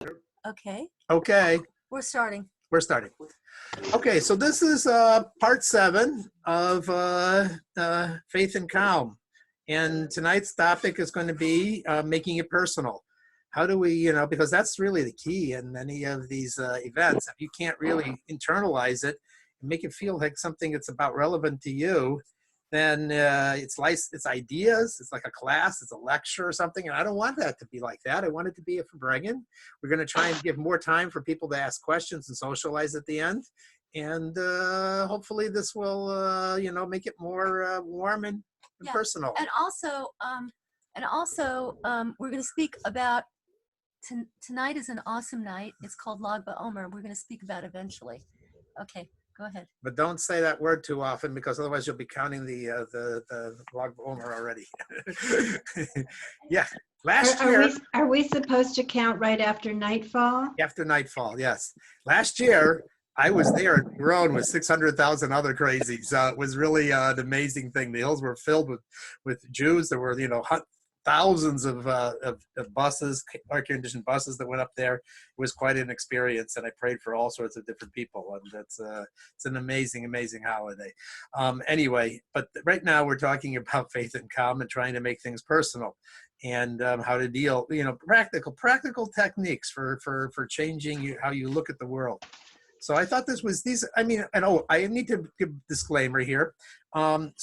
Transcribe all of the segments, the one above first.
Okay, Okay, we're starting. we're starting. Okay, so this is part 7 of Faith and Calm. And tonight's topic is going to be making it personal. How do we, because that's really the key in many of these events. If you can't really internalize it and make it feel like something that's about relevant to you, then it's ideas. It's like a class. It's a lecture or something. And I don't want that to be like that. I want it to be a Farbrengen. We're going to try and give more time for people to ask questions and socialize at the end. And hopefully this will, make it more warm and personal. And also, we're going to speak about tonight is an awesome night. It's called Lag BaOmer. We're going to speak about eventually. Okay, go ahead. But don't say that word too often, because otherwise you'll be counting the Lag BaOmer already. Yeah. Last year, are we supposed to count right after nightfall? After nightfall, yes. Last year, I was there at Rhone with 600,000 other crazies. It was really an amazing thing. The hills were filled with Jews. There were, thousands of buses, air-conditioned buses that went up there. It was quite an experience, and I prayed for all sorts of different people. And it's an amazing, amazing holiday. Anyway, but right now we're talking about faith and calm and trying to make things personal. And how to deal, practical techniques for changing how you look at the world. So I thought I need to give a disclaimer here. I want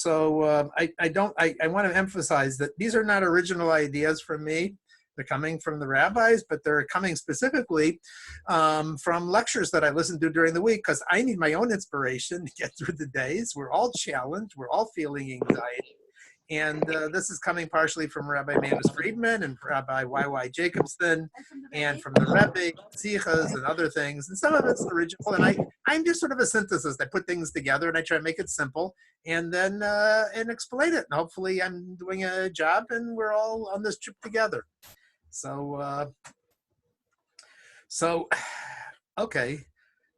to emphasize that these are not original ideas from me. They're coming from the rabbis, but they're coming specifically from lectures that I listened to during the week, because I need my own inspiration to get through the days. We're all challenged. We're all feeling anxiety. And this is coming partially from Rabbi Manus Friedman and Rabbi Y.Y. Jacobson, and from the Rebbe, Tzichas, and other things. And some of it's original, and I'm just sort of a synthesis. I put things together, and I try to make it simple, and then and explain it. And hopefully I'm doing a job, and we're all on this trip together. So, okay.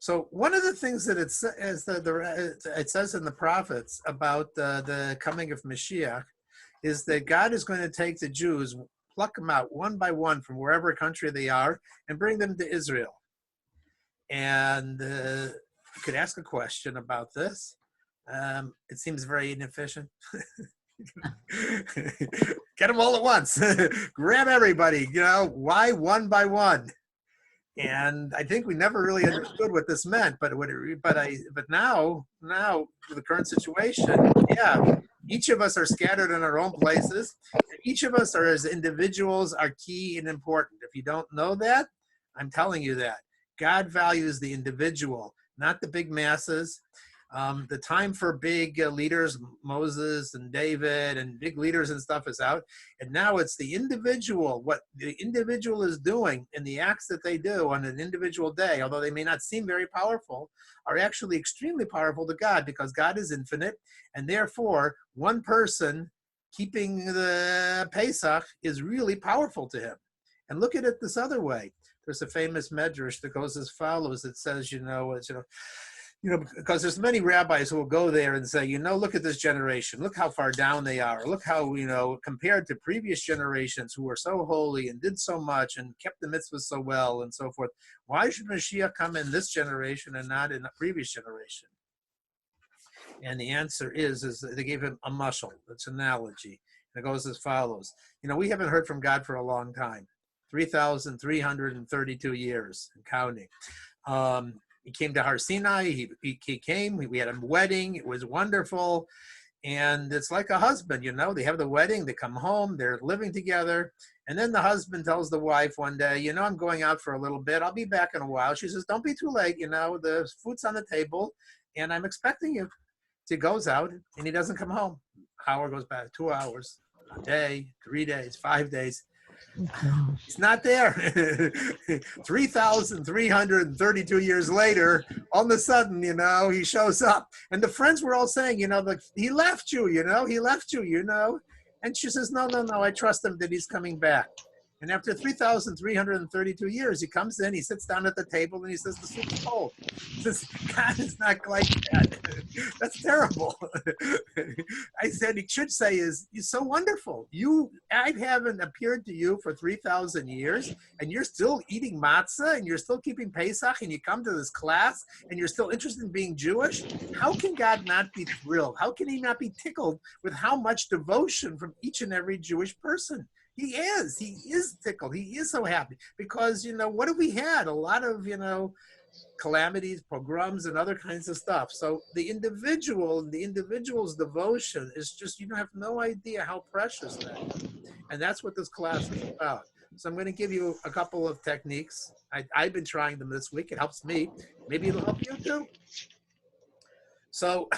So one of the things that it says in the prophets about the coming of Mashiach is that God is going to take the Jews, pluck them out one by one from wherever country they are, and bring them to Israel. And you could ask a question about this. It seems very inefficient. Get them all at once. Grab everybody. Why one by one? And I think we never really understood what this meant, but now with the current situation, each of us are scattered in our own places. And each of us as individuals are key and important. If you don't know that, I'm telling you that God values the individual, not the big masses. The time for big leaders, Moses and David and big leaders and stuff is out. And now it's the individual, what the individual is doing and the acts that they do on an individual day, although they may not seem very powerful, are actually extremely powerful to God, because God is infinite. And therefore, one person keeping the Pesach is really powerful to him. And look at it this other way. There's a famous medrash that goes as follows. It says, because there's many rabbis who will go there and say, look at this generation. Look how far down they are. Look how, compared to previous generations who were so holy and did so much and kept the mitzvahs so well and so forth. Why should Mashiach come in this generation and not in the previous generation? And the answer is they gave him a mashal. It's an analogy. And it goes as follows. We haven't heard from God for a long time. 3,332 years and counting. He came to Har Sinai. He came. We had a wedding. It was wonderful. And it's like a husband, They have the wedding. They come home. They're living together. And then the husband tells the wife one day, I'm going out for a little bit. I'll be back in a while. She says, don't be too late. The food's on the table, and I'm expecting you. So he goes out, and he doesn't come home. Hour goes by, 2 hours, a day, 3 days, 5 days. He's not there. 3,332 years later, all of a sudden, he shows up. And the friends were all saying, he left you, he left you, And she says, no, I trust him that he's coming back. And after 3,332 years, he comes in, he sits down at the table, and he says, the soup's cold. He says, God is not like that. That's terrible. I said, he should say is, you're so wonderful. I haven't appeared to you for 3,000 years, and you're still eating matzah, and you're still keeping Pesach, and you come to this class, and you're still interested in being Jewish. How can God not be thrilled? How can he not be tickled with how much devotion from each and every Jewish person? He is tickled. He is so happy because, what have we had? A lot of, calamities, pogroms, and other kinds of stuff. So the individual's devotion is just, you have no idea how precious that is. And that's what this class is about. So I'm going to give you a couple of techniques. I've been trying them this week. It helps me. Maybe it'll help you too. So,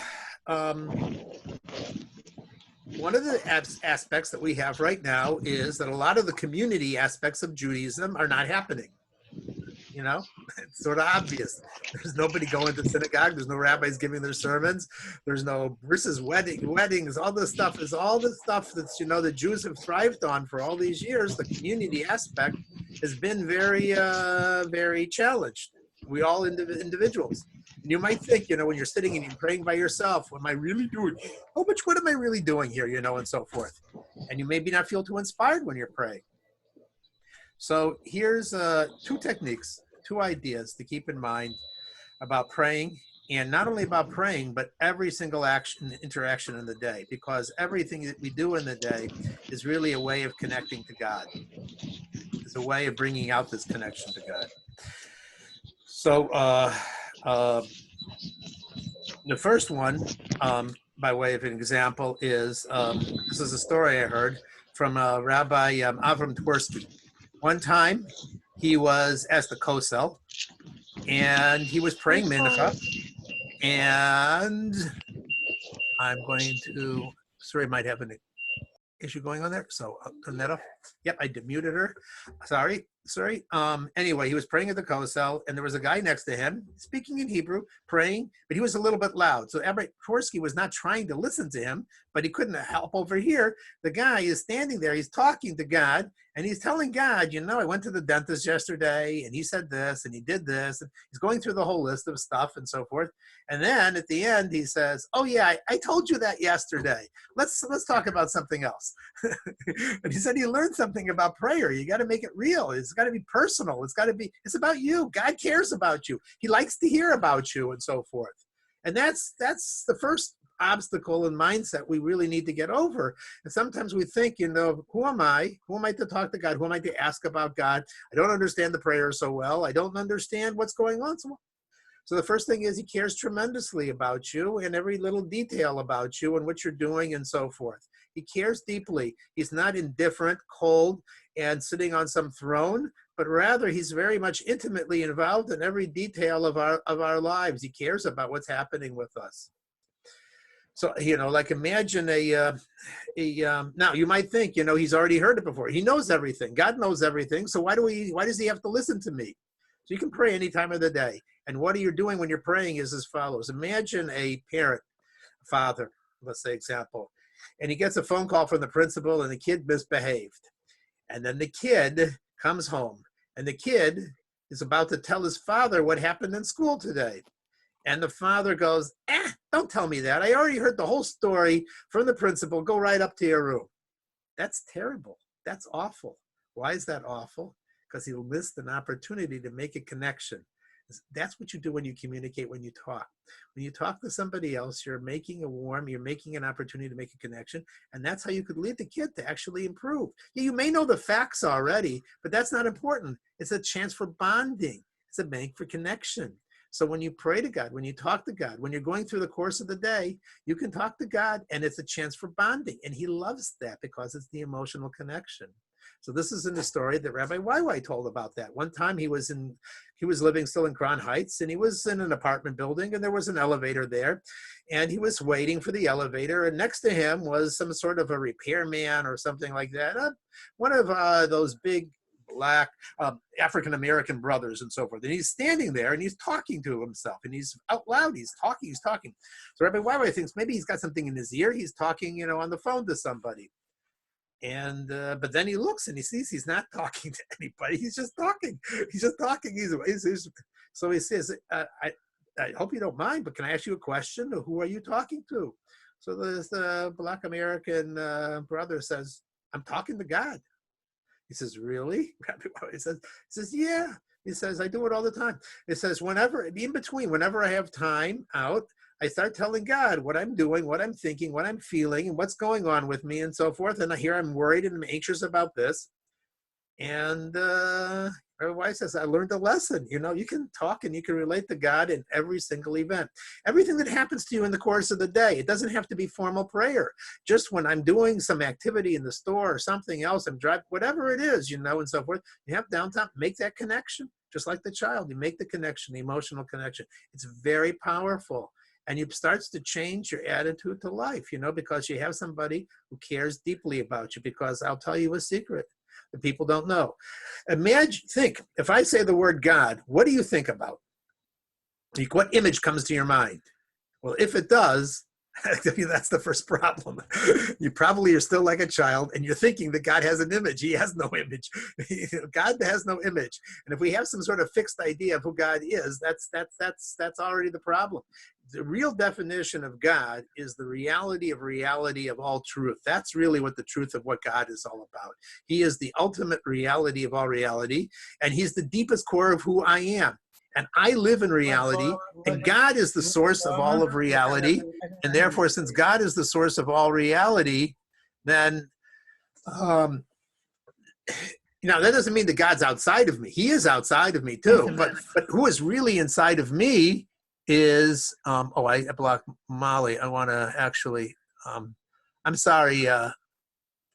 one of the aspects that we have right now is that a lot of the community aspects of Judaism are not happening. It's sort of obvious. There's nobody going to synagogue. There's no rabbis giving their sermons. There's no versus weddings. All this stuff that's, the Jews have thrived on for all these years. The community aspect has been very, very challenged. We all individuals. And you might think, when you're sitting and you're praying by yourself, what am I really doing? What am I really doing here, and so forth. And you maybe not feel too inspired when you're praying. So here's two techniques, two ideas to keep in mind about praying, and not only about praying, but every single interaction in the day, because everything that we do in the day is really a way of connecting to God. It's a way of bringing out this connection to God. So the first one, by way of an example, is this is a story I heard from Rabbi Avram Twersky. One time, he was at the Kosel, and he was praying mincha, and I'm going to, sorry, I might have an issue going on there, so I'll turn that off. Yep, I muted her. Sorry. Anyway, he was praying at the Kosel, and there was a guy next to him speaking in Hebrew, praying, but he was a little bit loud. So Rabbi Twersky was not trying to listen to him, but he couldn't help over here. The guy is standing there, he's talking to God, and he's telling God, I went to the dentist yesterday, and he said this, and he did this, and he's going through the whole list of stuff and so forth. And then at the end, he says, oh yeah, I told you that yesterday. Let's talk about something else. And he said he learned something about prayer. You got to make it real. It's got to be personal. It's about you. God cares about you. He likes to hear about you and so forth. And that's the first obstacle and mindset we really need to get over. And sometimes we think, who am I? Who am I to talk to God? Who am I to ask about God? I don't understand the prayer so well. I don't understand what's going on so well. So the first thing is he cares tremendously about you and every little detail about you and what you're doing and so forth. He cares deeply. He's not indifferent, cold, and sitting on some throne, but rather he's very much intimately involved in every detail of our lives. He cares about what's happening with us. So, like imagine now you might think, he's already heard it before. He knows everything. God knows everything. So why does he have to listen to me? So you can pray any time of the day. And what you're doing when you're praying is as follows. Imagine a parent, a father, let's say example, and he gets a phone call from the principal and the kid misbehaved. And then the kid comes home and the kid is about to tell his father what happened in school today. And the father goes, don't tell me that. I already heard the whole story from the principal. Go right up to your room. That's terrible. That's awful. Why is that awful? Because he missed an opportunity to make a connection. That's what you do when you communicate, when you talk. When you talk to somebody else, you're making an opportunity to make a connection, and that's how you could lead the kid to actually improve. Yeah, you may know the facts already, but that's not important. It's a chance for bonding. It's a bank for connection. So when you pray to God, when you talk to God, when you're going through the course of the day, you can talk to God, and it's a chance for bonding, and he loves that because it's the emotional connection. So this is in the story that Rabbi YY told about that. One time he was living still in Crown Heights, and he was in an apartment building, and there was an elevator there, and he was waiting for the elevator, and next to him was some sort of a repairman or something like that, one of those big black African-American brothers and so forth. And he's standing there and he's talking to himself, and he's out loud, he's talking. So Rabbi YY thinks maybe he's got something in his ear. He's talking, on the phone to somebody. And but then he looks and he sees he's not talking to anybody. He's just talking. He's just talking. So he says, I hope you don't mind, but can I ask you a question? Who are you talking to? So the Black American brother says, I'm talking to God. He says, really? He says, yeah. He says, I do it all the time. He says, whenever I have time out, I start telling God what I'm doing, what I'm thinking, what I'm feeling, and what's going on with me, and so forth. And here I'm worried and I'm anxious about this. And my wife says, I learned a lesson. You can talk and you can relate to God in every single event. Everything that happens to you in the course of the day, it doesn't have to be formal prayer. Just when I'm doing some activity in the store or something else, I'm driving, whatever it is, and so forth, you have downtime, make that connection. Just like the child, you make the connection, the emotional connection. It's very powerful. And it starts to change your attitude to life, because you have somebody who cares deeply about you. Because I'll tell you a secret that people don't know. Think, if I say the word God, what do you think about? What image comes to your mind? Well, if it does, that's the first problem. You probably are still like a child and you're thinking that God has an image. He has no image. God has no image. And if we have some sort of fixed idea of who God is, that's already the problem. The real definition of God is the reality of all truth. That's really what the truth of what God is all about. He is the ultimate reality of all reality, and he's the deepest core of who I am. And I live in reality, and God is the source of all of reality. And therefore, since God is the source of all reality, then, that doesn't mean that God's outside of me. He is outside of me too. But who is really inside of me is, I blocked Molly. I want to actually, I'm sorry. I'm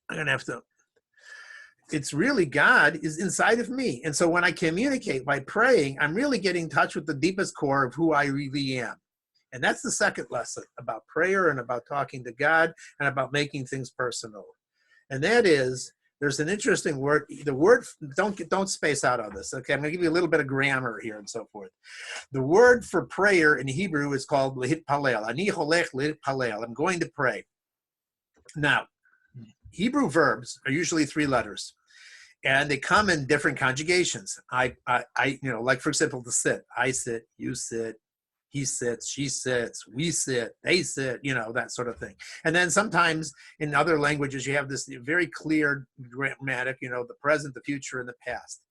going to have to. It's really God is inside of me. And so when I communicate by praying, I'm really getting in touch with the deepest core of who I really am. And that's the second lesson about prayer and about talking to God and about making things personal. And that is, there's an interesting word. The word, don't space out on this. Okay, I'm going to give you a little bit of grammar here and so forth. The word for prayer in Hebrew is called lehitpalel. Ani holech lehitpalel. I'm going to pray. Now, Hebrew verbs are usually 3 letters, and they come in different conjugations. Like for example, to sit. I sit, you sit, he sits, she sits, we sit, they sit, that sort of thing. And then sometimes in other languages, you have this very clear grammatic, the present, the future, and the past.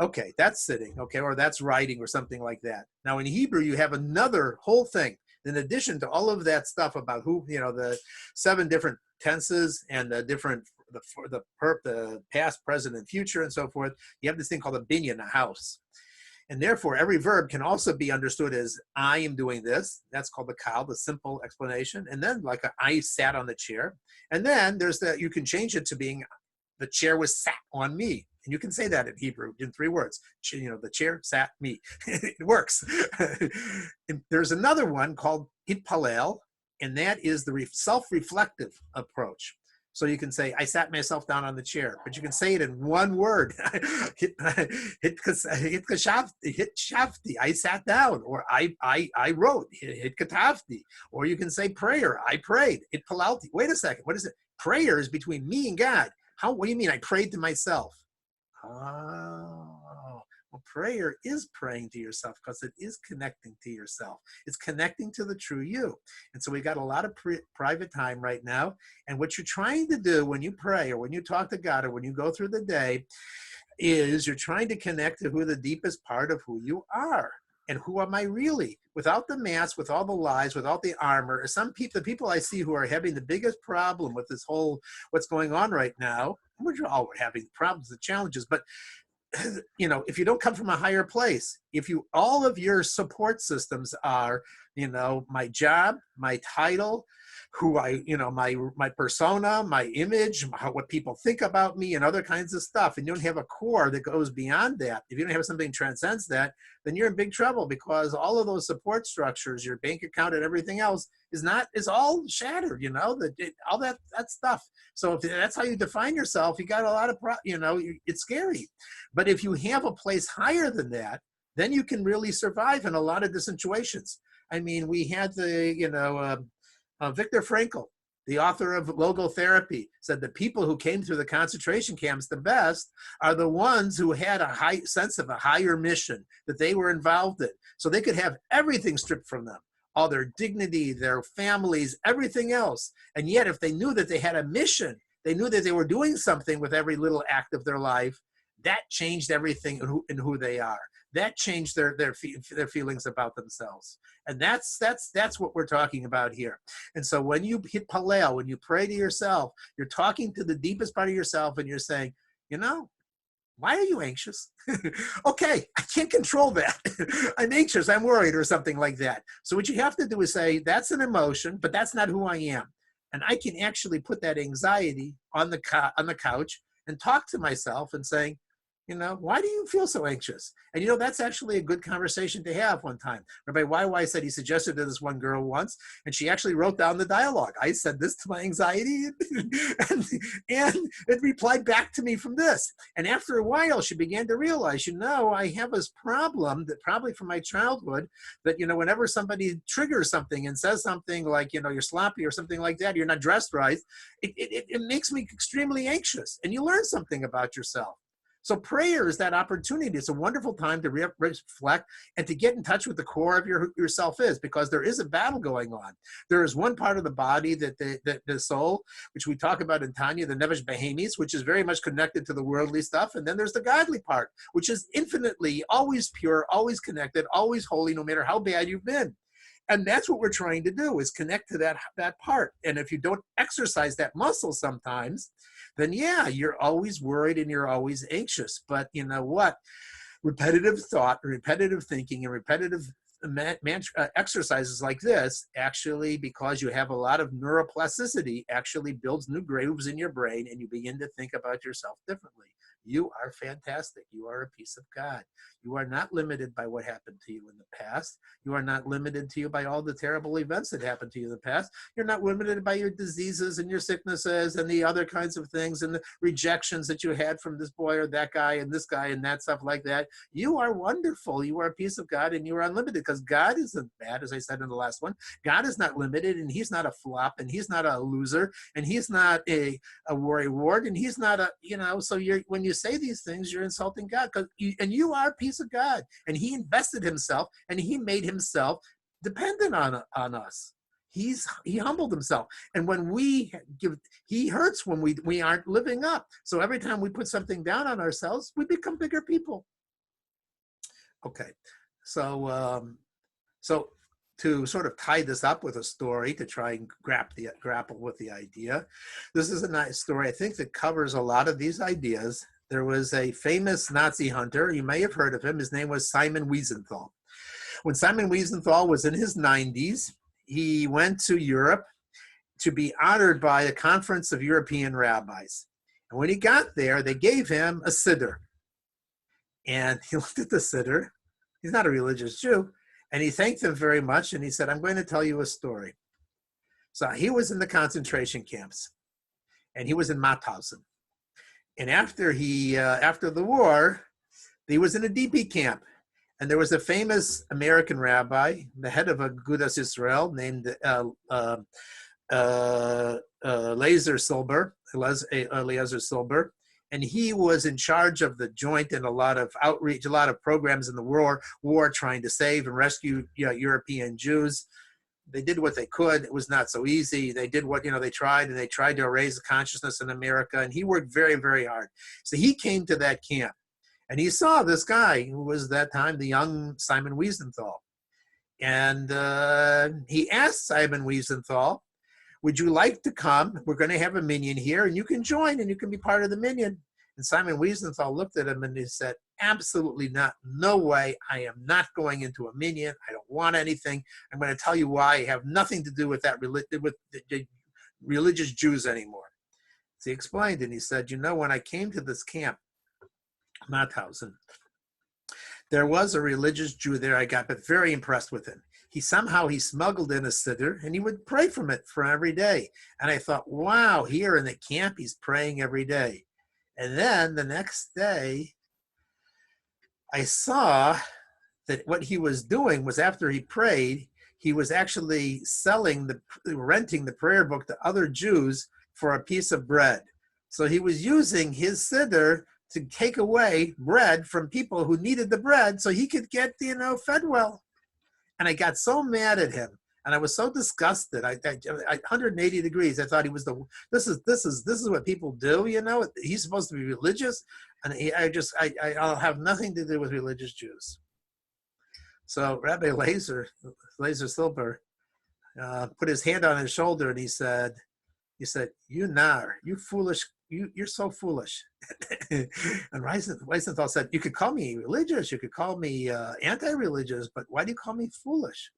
Okay, that's sitting, okay, or that's writing or something like that. Now in Hebrew, you have another whole thing. In addition to all of that stuff about who, the 7 different tenses and the different, the past, present, and future, and so forth, you have this thing called a binyan, a house. And therefore, every verb can also be understood as I am doing this. That's called the kal, the simple explanation. And then like I sat on the chair. And then there's you can change it to being the chair was sat on me. And you can say that in Hebrew in 3 words. The chair sat me. It works. And there's another one called hitpalel, and that is the self-reflective approach. So you can say, I sat myself down on the chair, but you can say it in 1 word. Hit shafti, I sat down, or I wrote, hit katafti. Or you can say prayer, I prayed, hit palalti. Wait a second, what is it? Prayer is between me and God. What do you mean I prayed to myself? Oh, well, prayer is praying to yourself because it is connecting to yourself. It's connecting to the true you. And so we got a lot of private time right now. And what you're trying to do when you pray or when you talk to God or when you go through the day is you're trying to connect to who the deepest part of who you are. And who am I really? Without the mask, with all the lies, without the armor. The people I see who are having the biggest problem with this whole, what's going on right now, we're all having problems, the challenges, but if you don't come from a higher place, all of your support systems are, my job, my title, who my persona, my image, what people think about me and other kinds of stuff. And you don't have a core that goes beyond that. If you don't have something that transcends that, then you're in big trouble because all of those support structures, your bank account and everything else is all shattered, all that stuff. So if that's how you define yourself, you got a lot of, it's scary. But if you have a place higher than that, then you can really survive in a lot of different situations. I mean, we had Viktor Frankl. the author of Logotherapy, said the people who came through the concentration camps the best are the ones who had a high sense of a higher mission that they were involved in. So they could have everything stripped from them, all their dignity, their families, everything else. And yet if they knew that they had a mission, they knew that they were doing something with every little act of their life, that changed everything in who they are. That changed their feelings about themselves. And that's what we're talking about here. And so when you hit Paleo, when you pray to yourself, you're talking to the deepest part of yourself and you're saying, you know, why are you anxious? Okay, I can't control that. I'm anxious, I'm worried, or something like that. So what you have to do is say, that's an emotion, but that's not who I am. And I can actually put that anxiety on the couch and talk to myself and saying, you know, why do you feel so anxious? And, you know, that's actually a good conversation to have one time. Rabbi YY said he suggested to this one girl once, and she actually wrote down the dialogue. I said this to my anxiety, and it replied back to me from this. And after a while, she began to realize, you know, I have this problem that probably from my childhood that, you know, whenever somebody triggers something and says something like, you know, you're sloppy or something like that, you're not dressed right, it makes me extremely anxious. And you learn something about yourself. So prayer is that opportunity. It's a wonderful time to reflect and to get in touch with the core of yourself is, because there is a battle going on. There is one part of the body that the soul, which we talk about in Tanya, the Nefesh Behemis, which is very much connected to the worldly stuff. And then there's the godly part, which is infinitely, always pure, always connected, always holy, no matter how bad you've been. And that's what we're trying to do, is connect to that part. And if you don't exercise that muscle sometimes, then yeah, you're always worried and you're always anxious. But you know what? Repetitive thought, repetitive thinking, and repetitive exercises like this actually, because you have a lot of neuroplasticity, actually builds new grooves in your brain, and you begin to think about yourself differently. You are fantastic. You are a piece of God. You are not limited by what happened to you in the past. You are not limited to you by all the terrible events that happened to you in the past. You're not limited by your diseases and your sicknesses and the other kinds of things and the rejections that you had from this boy or that guy and this guy and that stuff like that. You are wonderful. You are a piece of God, and you are unlimited, because God isn't bad, as I said in the last one. God is not limited, and he's not a flop, and he's not a loser, and he's not a worry ward, and he's not a, you know, so when you say these things, you're insulting God, and you are a piece of God, and he invested himself and he made himself dependent on us. He humbled himself, and when we give, he hurts when we aren't living up. So every time we put something down on ourselves, we become bigger people. Okay, so to sort of tie this up with a story to try and grapple with the idea, this is a nice story, I think, that covers a lot of these ideas. There was a famous Nazi hunter, you may have heard of him. His name was Simon Wiesenthal. When Simon Wiesenthal was in his 90s, he went to Europe to be honored by a conference of European rabbis. And when he got there, they gave him a siddur. And he looked at the siddur. He's not a religious Jew. And he thanked them very much. And he said, I'm going to tell you a story. So he was in the concentration camps. And he was in Mauthausen. And after the war, he was in a DP camp. And there was a famous American rabbi, the head of Agudas Yisrael, named Eliezer Silber. And he was in charge of the joint and a lot of outreach, a lot of programs in the war trying to save and rescue European Jews. They did what they could. It was not so easy. They did what, they tried, and they tried to raise the consciousness in America. And he worked very, very hard. So he came to that camp. And he saw this guy who was that time the young Simon Wiesenthal. And he asked Simon Wiesenthal, would you like to come? We're going to have a minyan here, and you can join, and you can be part of the minyan. And Simon Wiesenthal looked at him, and he said, absolutely not. No way. I am not going into a minyan. I don't want anything. I'm going to tell you why. I have nothing to do with that, with the religious Jews anymore. So he explained, and he said, when I came to this camp, Mauthausen, there was a religious Jew there. I got very impressed with him. He smuggled in a siddur, and he would pray from it for every day. And I thought, wow, here in the camp, he's praying every day. And then the next day, I saw that what he was doing was, after he prayed, he was actually renting the prayer book to other Jews for a piece of bread. So he was using his siddur to take away bread from people who needed the bread so he could get, fed well. And I got so mad at him. And I was so disgusted. I 180 degrees. I thought he was this is what people do, He's supposed to be religious. And I'll have nothing to do with religious Jews. So Rabbi Lazer Silber, put his hand on his shoulder and he said, "You nar, you foolish, you're so foolish." And Weisenthal said, "You could call me religious, you could call me anti-religious, but why do you call me foolish?"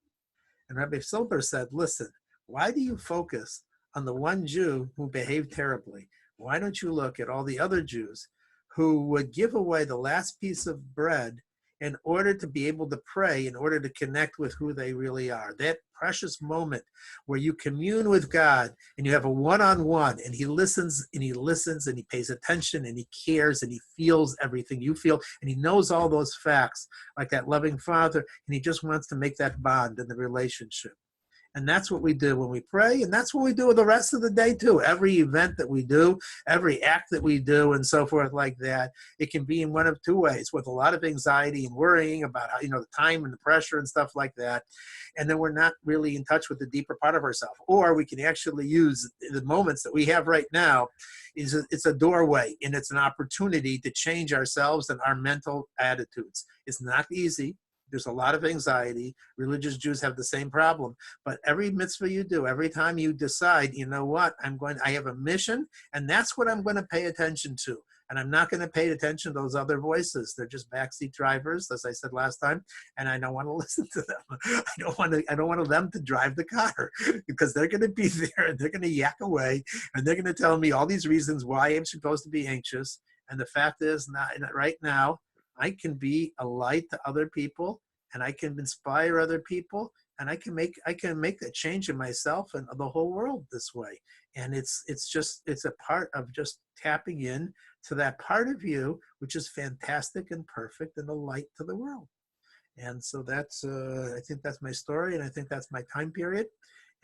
And Rabbi Silber said, "Listen, why do you focus on the one Jew who behaved terribly? Why don't you look at all the other Jews who would give away the last piece of bread in order to be able to pray, in order to connect with who they really are? That precious moment where you commune with God and you have a one-on-one, and he listens and he pays attention and he cares and he feels everything you feel and he knows all those facts like that loving father, and he just wants to make that bond in the relationship." And that's what we do when we pray, and that's what we do the rest of the day too. Every event that we do, every act that we do, and so forth like that, it can be in one of two ways, with a lot of anxiety and worrying about how, the time and the pressure and stuff like that, and then we're not really in touch with the deeper part of ourselves. Or we can actually use the moments that we have right now. It's a doorway, and it's an opportunity to change ourselves and our mental attitudes. It's not easy. There's a lot of anxiety. Religious Jews have the same problem. But every mitzvah you do, every time you decide, I have a mission, and that's what I'm going to pay attention to. And I'm not going to pay attention to those other voices. They're just backseat drivers, as I said last time, and I don't want to listen to them. I don't want them to drive the car, because they're going to be there and they're going to yak away and they're going to tell me all these reasons why I'm supposed to be anxious. And the fact is, right now, I can be a light to other people, and I can inspire other people, and I can make a change in myself and the whole world this way. And it's a part of just tapping in to that part of you which is fantastic and perfect and a light to the world. And so that's I think that's my story, and I think that's my time period.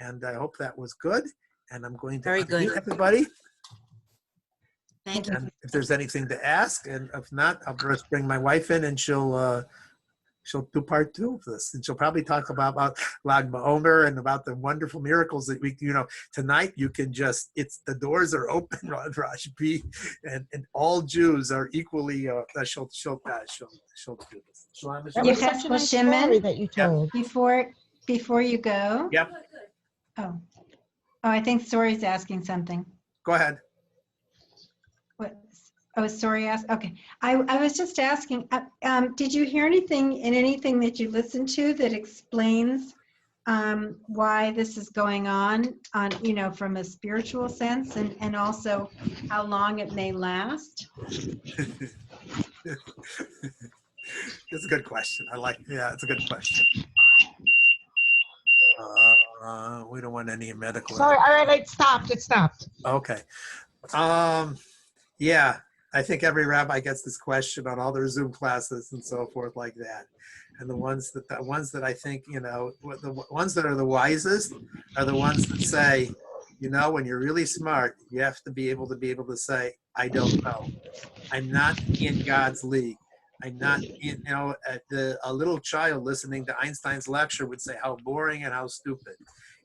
And I hope that was good. And I'm going to unmute everybody. Thank you. And if there's anything to ask, and if not, I'll just bring my wife in, and she'll do part two of this, and she'll probably talk about Lag BaOmer and about the wonderful miracles that we, tonight you can just, the doors are open, Rashbi, and all Jews are equally. She'll do this. That You was have such a nice Shimon? story that you told. Before you go. Yep. Oh, I think Sori's asking something. Go ahead. What? Oh, Sori asked. Okay, I was just asking. Did you hear anything that you listened to that explains why this is going on from a spiritual sense, and also how long it may last? It's a good question. It's a good question. We don't want any medical. Sorry, all right, it stopped. Okay. Yeah, I think every rabbi gets this question on all their Zoom classes and so forth like that. And the ones that I think, the ones that are the wisest are the ones that say, when you're really smart, you have to be able to say, I don't know. I'm not in God's league. I'm not, a little child listening to Einstein's lecture would say how boring and how stupid.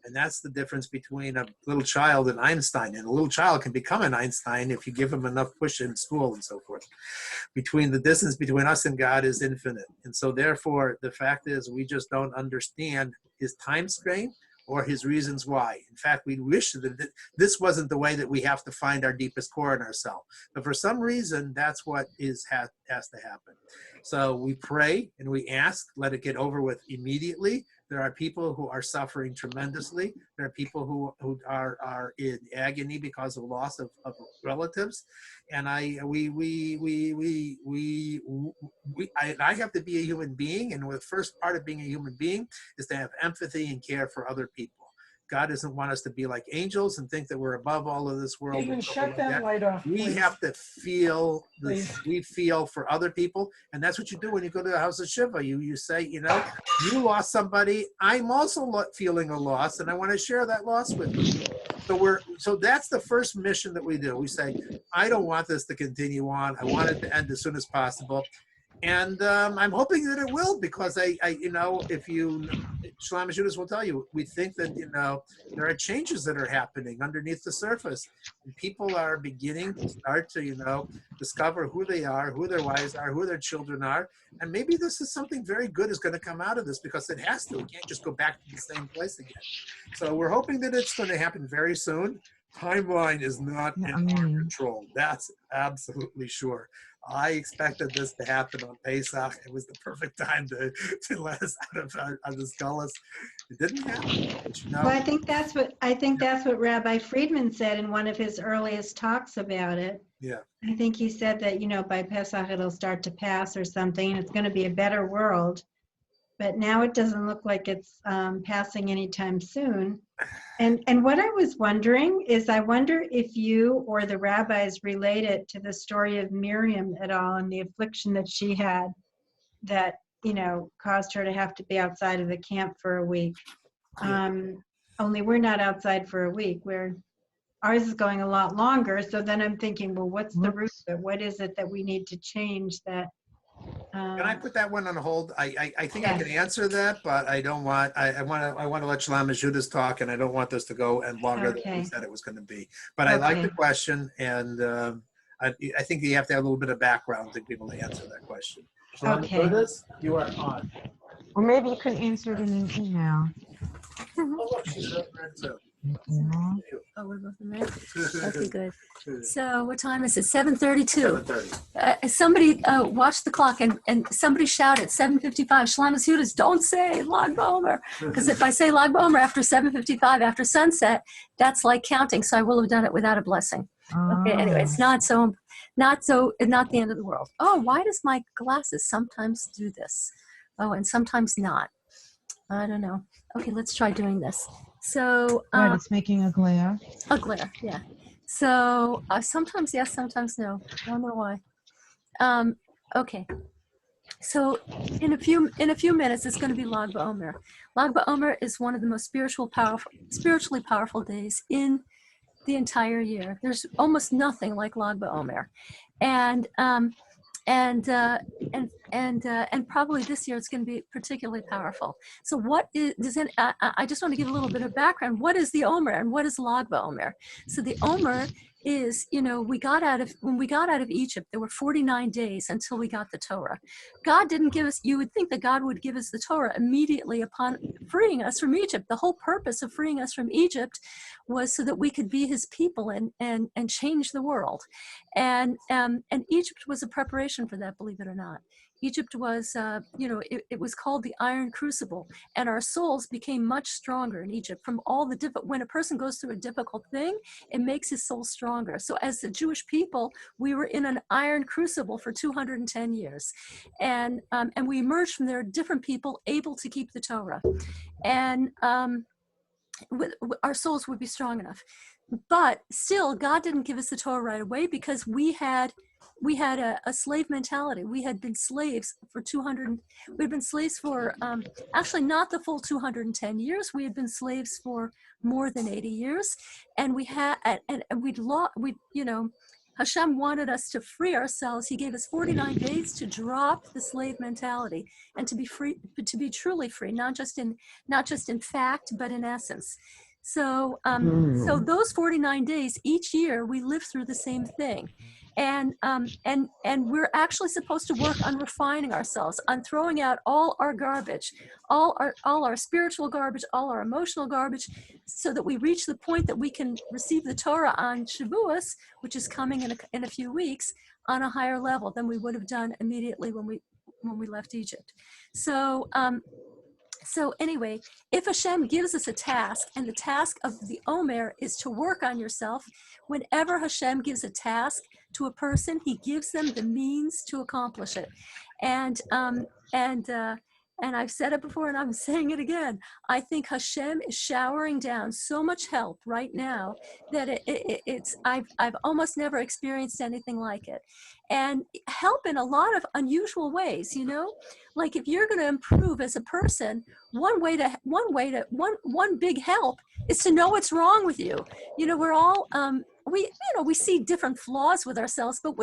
And that's the difference between a little child and Einstein. And a little child can become an Einstein if you give him enough push in school and so forth. The distance between us and God is infinite. And so therefore, the fact is we just don't understand his time strain or his reasons why. In fact, we wish that this wasn't the way that we have to find our deepest core in ourselves. But for some reason, that's what has to happen. So we pray and we ask, let it get over with immediately. There are people who are suffering tremendously. There are people who are in agony because of loss of relatives. And I have to be a human being. And the first part of being a human being is to have empathy and care for other people. God doesn't want us to be like angels and think that we're above all of this world. Even and something shut like that that. light off, We please. have to feel Please. we feel for other people, and that's what you do when you go to the house of Shiva. You say, you know, you lost somebody. I'm also feeling a loss, and I want to share that loss with you. So that's the first mission that we do. We say, I don't want this to continue on. I want it to end as soon as possible. And I'm hoping that it will, because I you know, if you, Shalom Judas will tell you, we think that, you know, there are changes that are happening underneath the surface. And people are beginning to start to, you know, discover who they are, who their wives are, who their children are. And maybe this is something very good is going to come out of this, because it has to. We can't just go back to the same place again. So we're hoping that it's going to happen very soon. Timeline is not in our control. That's absolutely sure. I expected this to happen on Pesach. It was the perfect time to let us out of this gullus. It didn't happen. But, you know, Well, I think that's what Rabbi Friedman said in one of his earliest talks about it. yeah. I think he said that, you know, by Pesach it'll start to pass or something, and it's going to be a better world. But now it doesn't look like it's passing anytime soon. And what I was wondering is, I wonder if you or the rabbis relate it to the story of Miriam at all, and the affliction that she had that, you know, caused her to have to be outside of the camp for a week. Only we're not outside for a week. Ours is going a lot longer. So then I'm thinking, well, what's the root of it? What is it that we need to change that? Can I put that one on hold? I think I Yes. can answer that, but I don't want. I want to let Shalom Judas talk, and I don't want this to go and longer than we Okay. said it was going to be. But I like the Okay. question, and I think you have to have a little bit of background to be able to answer that question. Shalom Okay. Judas, you are on. Or maybe you can answer it in an email. Oh, look, she's up there too. Yeah. Oh, we're both in there? Okay, good. So what time is it? 7:32. 7:30. Somebody watched the clock and somebody shouted 7:55. Shlomo Yudas, don't say Lag BaOmer, because if I say Lag BaOmer after 7:55 after sunset, that's like counting. So I will have done it without a blessing. Okay. Anyway, it's not the end of the world. Oh, why does my glasses sometimes do this? Oh, and sometimes not. I don't know. Okay, let's try doing this. So Right, it's making a glare. a glare, yeah. So sometimes yes, sometimes no. I don't know why. Okay. So in a few minutes, it's going to be Lag BaOmer. Lag BaOmer is one of the most spiritually powerful days in the entire year. There's almost nothing like Lag BaOmer, and probably this year it's going to be particularly powerful. So what is, I just want to give a little bit of background. What is the Omer and what is Lag BaOmer? So the Omer is, you know, when we got out of Egypt, there were 49 days until we got the Torah. God didn't give us, you would think that God would give us the Torah immediately upon freeing us from Egypt. The whole purpose of freeing us from Egypt was so that we could be his people and change the world. And Egypt was a preparation for that, believe it or not. Egypt was, it was called the Iron Crucible, and our souls became much stronger in Egypt from all the when a person goes through a difficult thing, it makes his soul stronger. So as the Jewish people, we were in an iron crucible for 210 years. And we emerged from there, different people able to keep the Torah. And our souls would be strong enough. But still, God didn't give us the Torah right away, because we had a slave mentality. We had been slaves for we'd been slaves for actually not the full 210 years. We had been slaves for more than 80 years, and Hashem wanted us to free ourselves. He gave us 49 days to drop the slave mentality and to be free, to be truly free, not just in fact, but in essence. So those 49 days each year, we live through the same thing. And we're actually supposed to work on refining ourselves, on throwing out all our garbage, all our spiritual garbage, all our emotional garbage, so that we reach the point that we can receive the Torah on Shavuos, which is coming in a few weeks, on a higher level than we would have done immediately when we left Egypt. So anyway, if Hashem gives us a task, and the task of the Omer is to work on yourself, whenever Hashem gives a task to a person, he gives them the means to accomplish it. And and I've said it before and I'm saying it again, I think Hashem is showering down so much help right now that I've almost never experienced anything like it. And help in a lot of unusual ways, you know, like if you're going to improve as a person, one big help is to know what's wrong with you. You know, we're all, we see different flaws with ourselves, but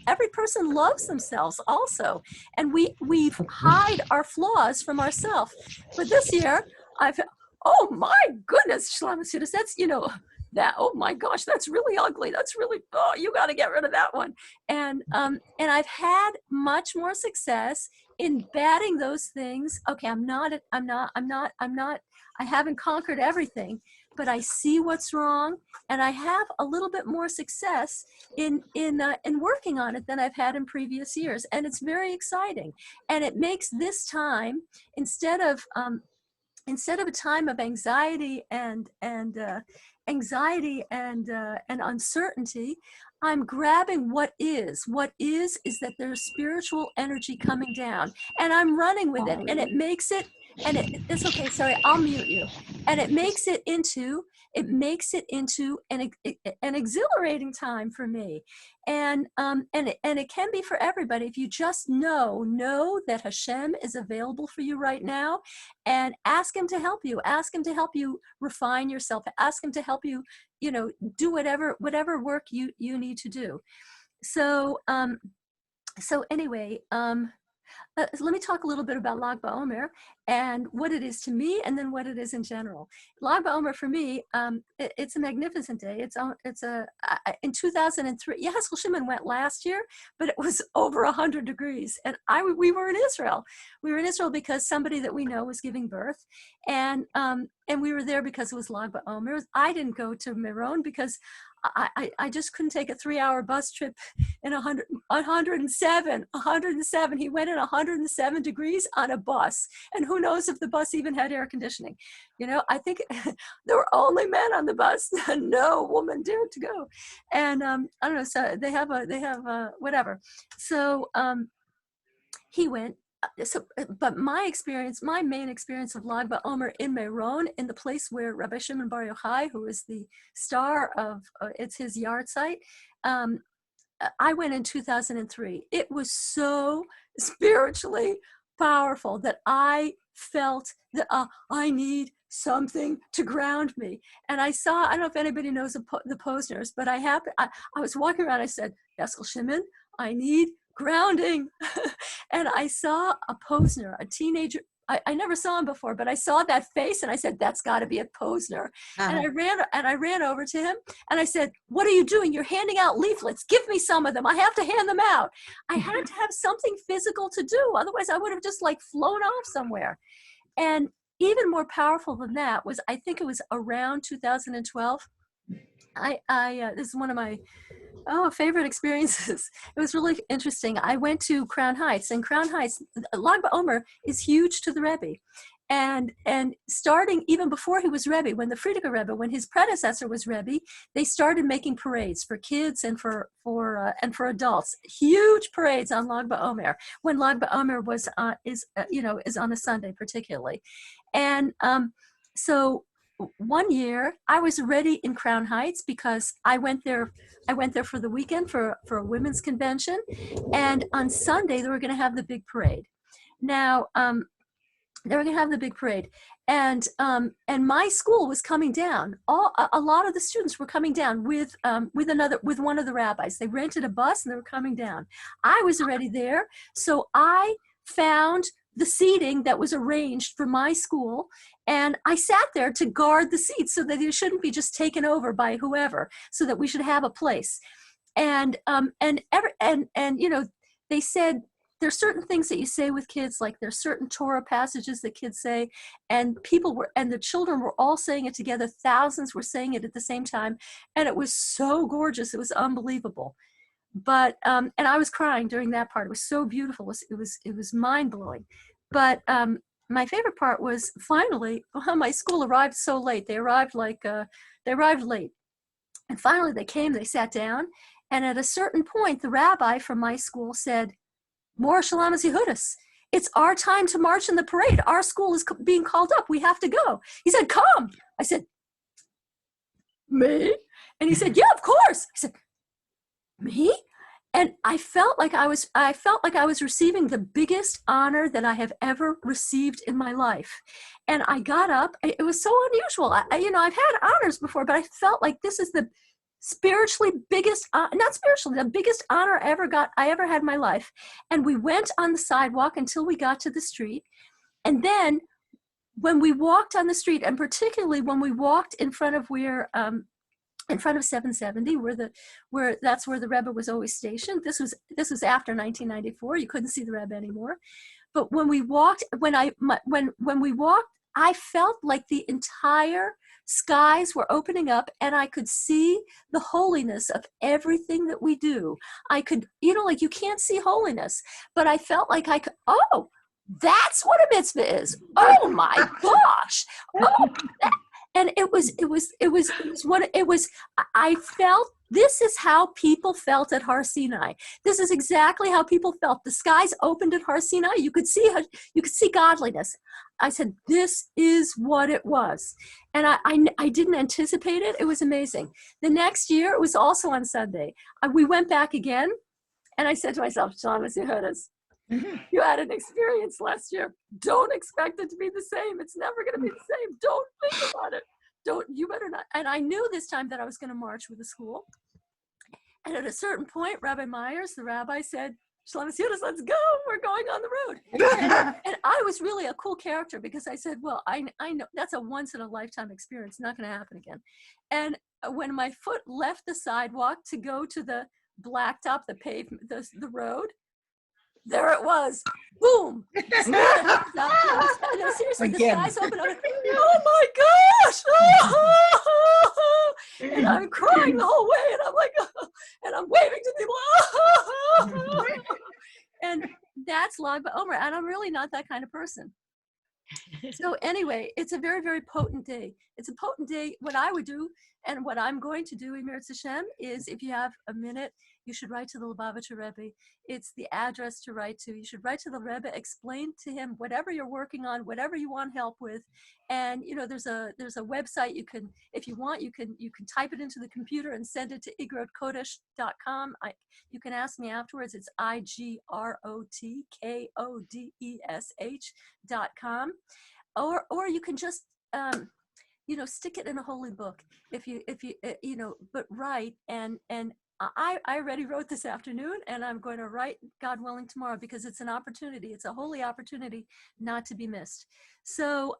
every person loves themselves also. And we hide our flaws from ourselves. But this year oh my goodness, Shlamasudas, that's, that, oh my gosh, that's really ugly. That's really, oh, you got to get rid of that one. And I've had much more success in batting those things. Okay, I haven't conquered everything, but I see what's wrong, and I have a little bit more success in working on it than I've had in previous years, and it's very exciting. And it makes this time, instead of a time of anxiety and uncertainty, I'm grabbing what is. What is that there's spiritual energy coming down, and I'm running with it, and it makes it. And it's okay. Sorry, I'll mute you. And it makes it into an exhilarating time for me, and it can be for everybody if you just know that Hashem is available for you right now, and ask Him to help you. Ask Him to help you refine yourself. Ask Him to help you, do whatever work you need to do. So anyway. Let me talk a little bit about Lag BaOmer and what it is to me, and then what it is in general. Lag BaOmer for me, it's a magnificent day. In 2003, Yehezkel Shimon went last year, but it was over 100 degrees, and we were in Israel. We were in Israel because somebody that we know was giving birth, and we were there because it was Lag BaOmer. I didn't go to Meron because I just couldn't take a 3-hour bus trip in 107. He went in 107 degrees on a bus, and who knows if the bus even had air conditioning. I think there were only men on the bus. No woman dared to go. And I don't know. So they have whatever. So he went. But my main experience of Lag BaOmer in Meron, in the place where Rabbi Shimon Bar Yochai, who is the star of, it's his yard site, I went in 2003. It was so spiritually powerful that I felt that I need something to ground me. And I don't know if anybody knows the Posners, but I was walking around, I said, Yehezkel Shimon, I need grounding. And I saw a Posner, a teenager. I never saw him before, but I saw that face and I said, that's got to be a Posner. And I ran over to him and I said, what are you doing? You're handing out leaflets. Give me some of them. I have to hand them out. I had to have something physical to do. Otherwise I would have just flown off somewhere. And even more powerful than that was, I think it was around 2012. This is one of my favorite experiences. It was really interesting. I went to Crown Heights, and Crown Heights, Lag BaOmer is huge to the Rebbe. And starting even before he was Rebbe, when the Frierdiker Rebbe, when his predecessor was Rebbe, they started making parades for kids and for adults. Huge parades on Lag BaOmer, when Lag BaOmer is on a Sunday particularly. And so one year I was already in Crown Heights because I went there for the weekend for a women's convention, and on Sunday they were going to have the big parade. Now they were going to have the big parade, and my school was coming down. A lot of the students were coming down with one of the rabbis. They rented a bus and they were coming down. I was already there, so I found the seating that was arranged for my school, and I sat there to guard the seats so that it shouldn't be just taken over by whoever, so that we should have a place. And they said there's certain things that you say with kids, like there's certain Torah passages that kids say, and the children were all saying it together. Thousands were saying it at the same time, and it was so gorgeous. It was unbelievable. But and I was crying during that part. It was so beautiful. It was mind blowing. But my favorite part was finally, my school arrived so late. They arrived late, and finally they came. They sat down, and at a certain point, the rabbi from my school said, "More Shalamas Yehudis," it's our time to march in the parade. Our school is being called up. We have to go. He said, come. I said, me? And he said, yeah, of course. I said, me? And I felt like I was receiving the biggest honor that I have ever received in my life. And I got up. It was so unusual. I've had honors before, but I felt like this is the spiritually biggest, not spiritually, the biggest honor I ever had in my life. And we went on the sidewalk until we got to the street. And then when we walked on the street, and particularly when we walked in front of in front of 770, that's where the Rebbe was always stationed. This was after 1994. You couldn't see the Rebbe anymore. But when we walked, when we walked, I felt like the entire skies were opening up, and I could see the holiness of everything that we do. I could, like you can't see holiness, but I felt like I could. Oh, that's what a mitzvah is. Oh my gosh. Oh, and it was what it was. I felt this is how people felt at Har Sinai. This is exactly how people felt. The skies opened at Har Sinai. You could see godliness. I said, this is what it was. And I didn't anticipate it. It was amazing. The next year, it was also on Sunday. We went back again, and I said to myself, Thomas, you heard us. You had an experience last year. Don't expect it to be the same. It's never going to be the same. Don't think about it. You better not. And I knew this time that I was going to march with the school. And at a certain point, Rabbi Myers, the rabbi, said, Shlomis Yudas, let's go. We're going on the road. And I was really a cool character because I said, well, I know that's a once in a lifetime experience. Not going to happen again. And when my foot left the sidewalk to go to the blacktop, the pavement, the road, there it was. Boom. No, seriously, the skies opened up. Oh my gosh. And I'm crying the whole way. And I'm like, and I'm waving to people. And that's Lag BaOmer. And I'm really not that kind of person. So anyway, it's a very, very potent day. It's a potent day. What I would do and what I'm going to do, Emir Hashem, is if you have a minute, you should write to the Lubavitcher Rebbe. It's the address to write to. You should write to the Rebbe, explain to him whatever you're working on, whatever you want help with. And there's a website you can, if you want, you can type it into the computer and send it to igrotkodesh.com. You can ask me afterwards. It's igrotkodesh.com. Or you can just stick it in a holy book if you but write and I already wrote this afternoon, and I'm going to write, God willing, tomorrow, because it's an opportunity. It's a holy opportunity not to be missed. So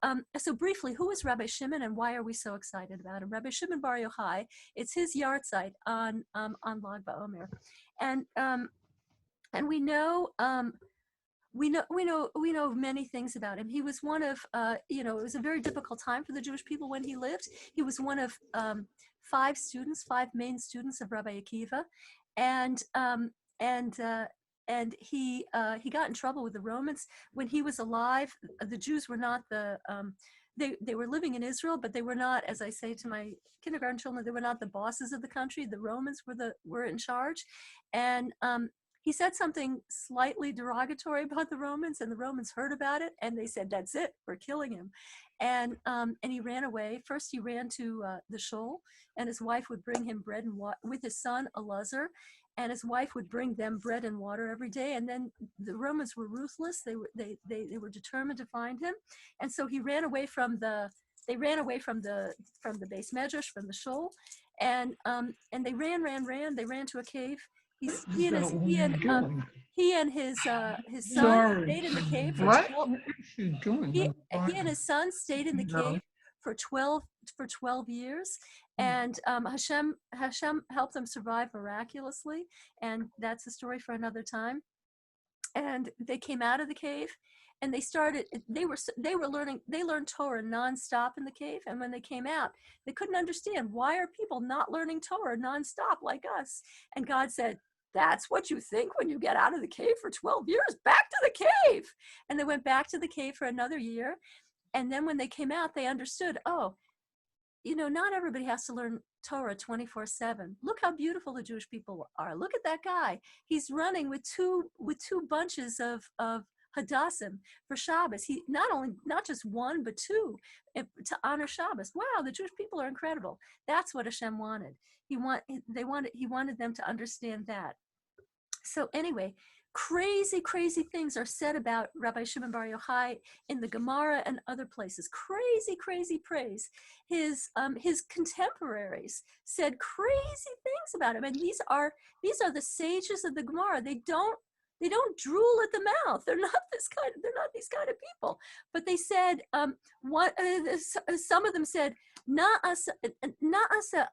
briefly, who is Rabbi Shimon, and why are we so excited about him? Rabbi Shimon Bar Yochai. It's his yahrzeit on Lag BaOmer, and we know. We know many things about him. He was one of, it was a very difficult time for the Jewish people when he lived. He was one of five main students of Rabbi Akiva, and he got in trouble with the Romans when he was alive. The Jews were not they were living in Israel, but they were not, as I say to my kindergarten children, they were not the bosses of the country. The Romans were in charge, and he said something slightly derogatory about the Romans, and the Romans heard about it, and they said, "That's it, we're killing him." And he ran away. First, he ran to the shul, and his wife would bring him bread and water with his son Elazar, and his wife would bring them bread and water every day. And then the Romans were ruthless; they were determined to find him, and so he ran away from the. They ran away from the base medrash, from the shul, and they ran. They ran to a cave. He and his son stayed in the cave for What? 12, What is she doing? he and his son stayed in the cave for 12 years, and Hashem helped them survive miraculously, and that's a story for another time. And they came out of the cave, and they learned Torah nonstop in the cave. And when they came out, they couldn't understand, why are people not learning Torah nonstop like us? And God said, that's what you think when you get out of the cave for 12 years, back to the cave. And they went back to the cave for another year. And then when they came out, they understood, not everybody has to learn Torah 24/7. Look how beautiful the Jewish people are. Look at that guy. He's running with two bunches of hadassim for Shabbos. He not just one, but two to honor Shabbos. Wow, the Jewish people are incredible. That's what Hashem wanted. He wanted them to understand that. So anyway, crazy things are said about Rabbi Shimon Bar Yochai in the Gemara and other places. Crazy praise. His contemporaries said crazy things about him, and these are the sages of the Gemara. They don't drool at the mouth. They're not these kind of people. But they said some of them said Na'asa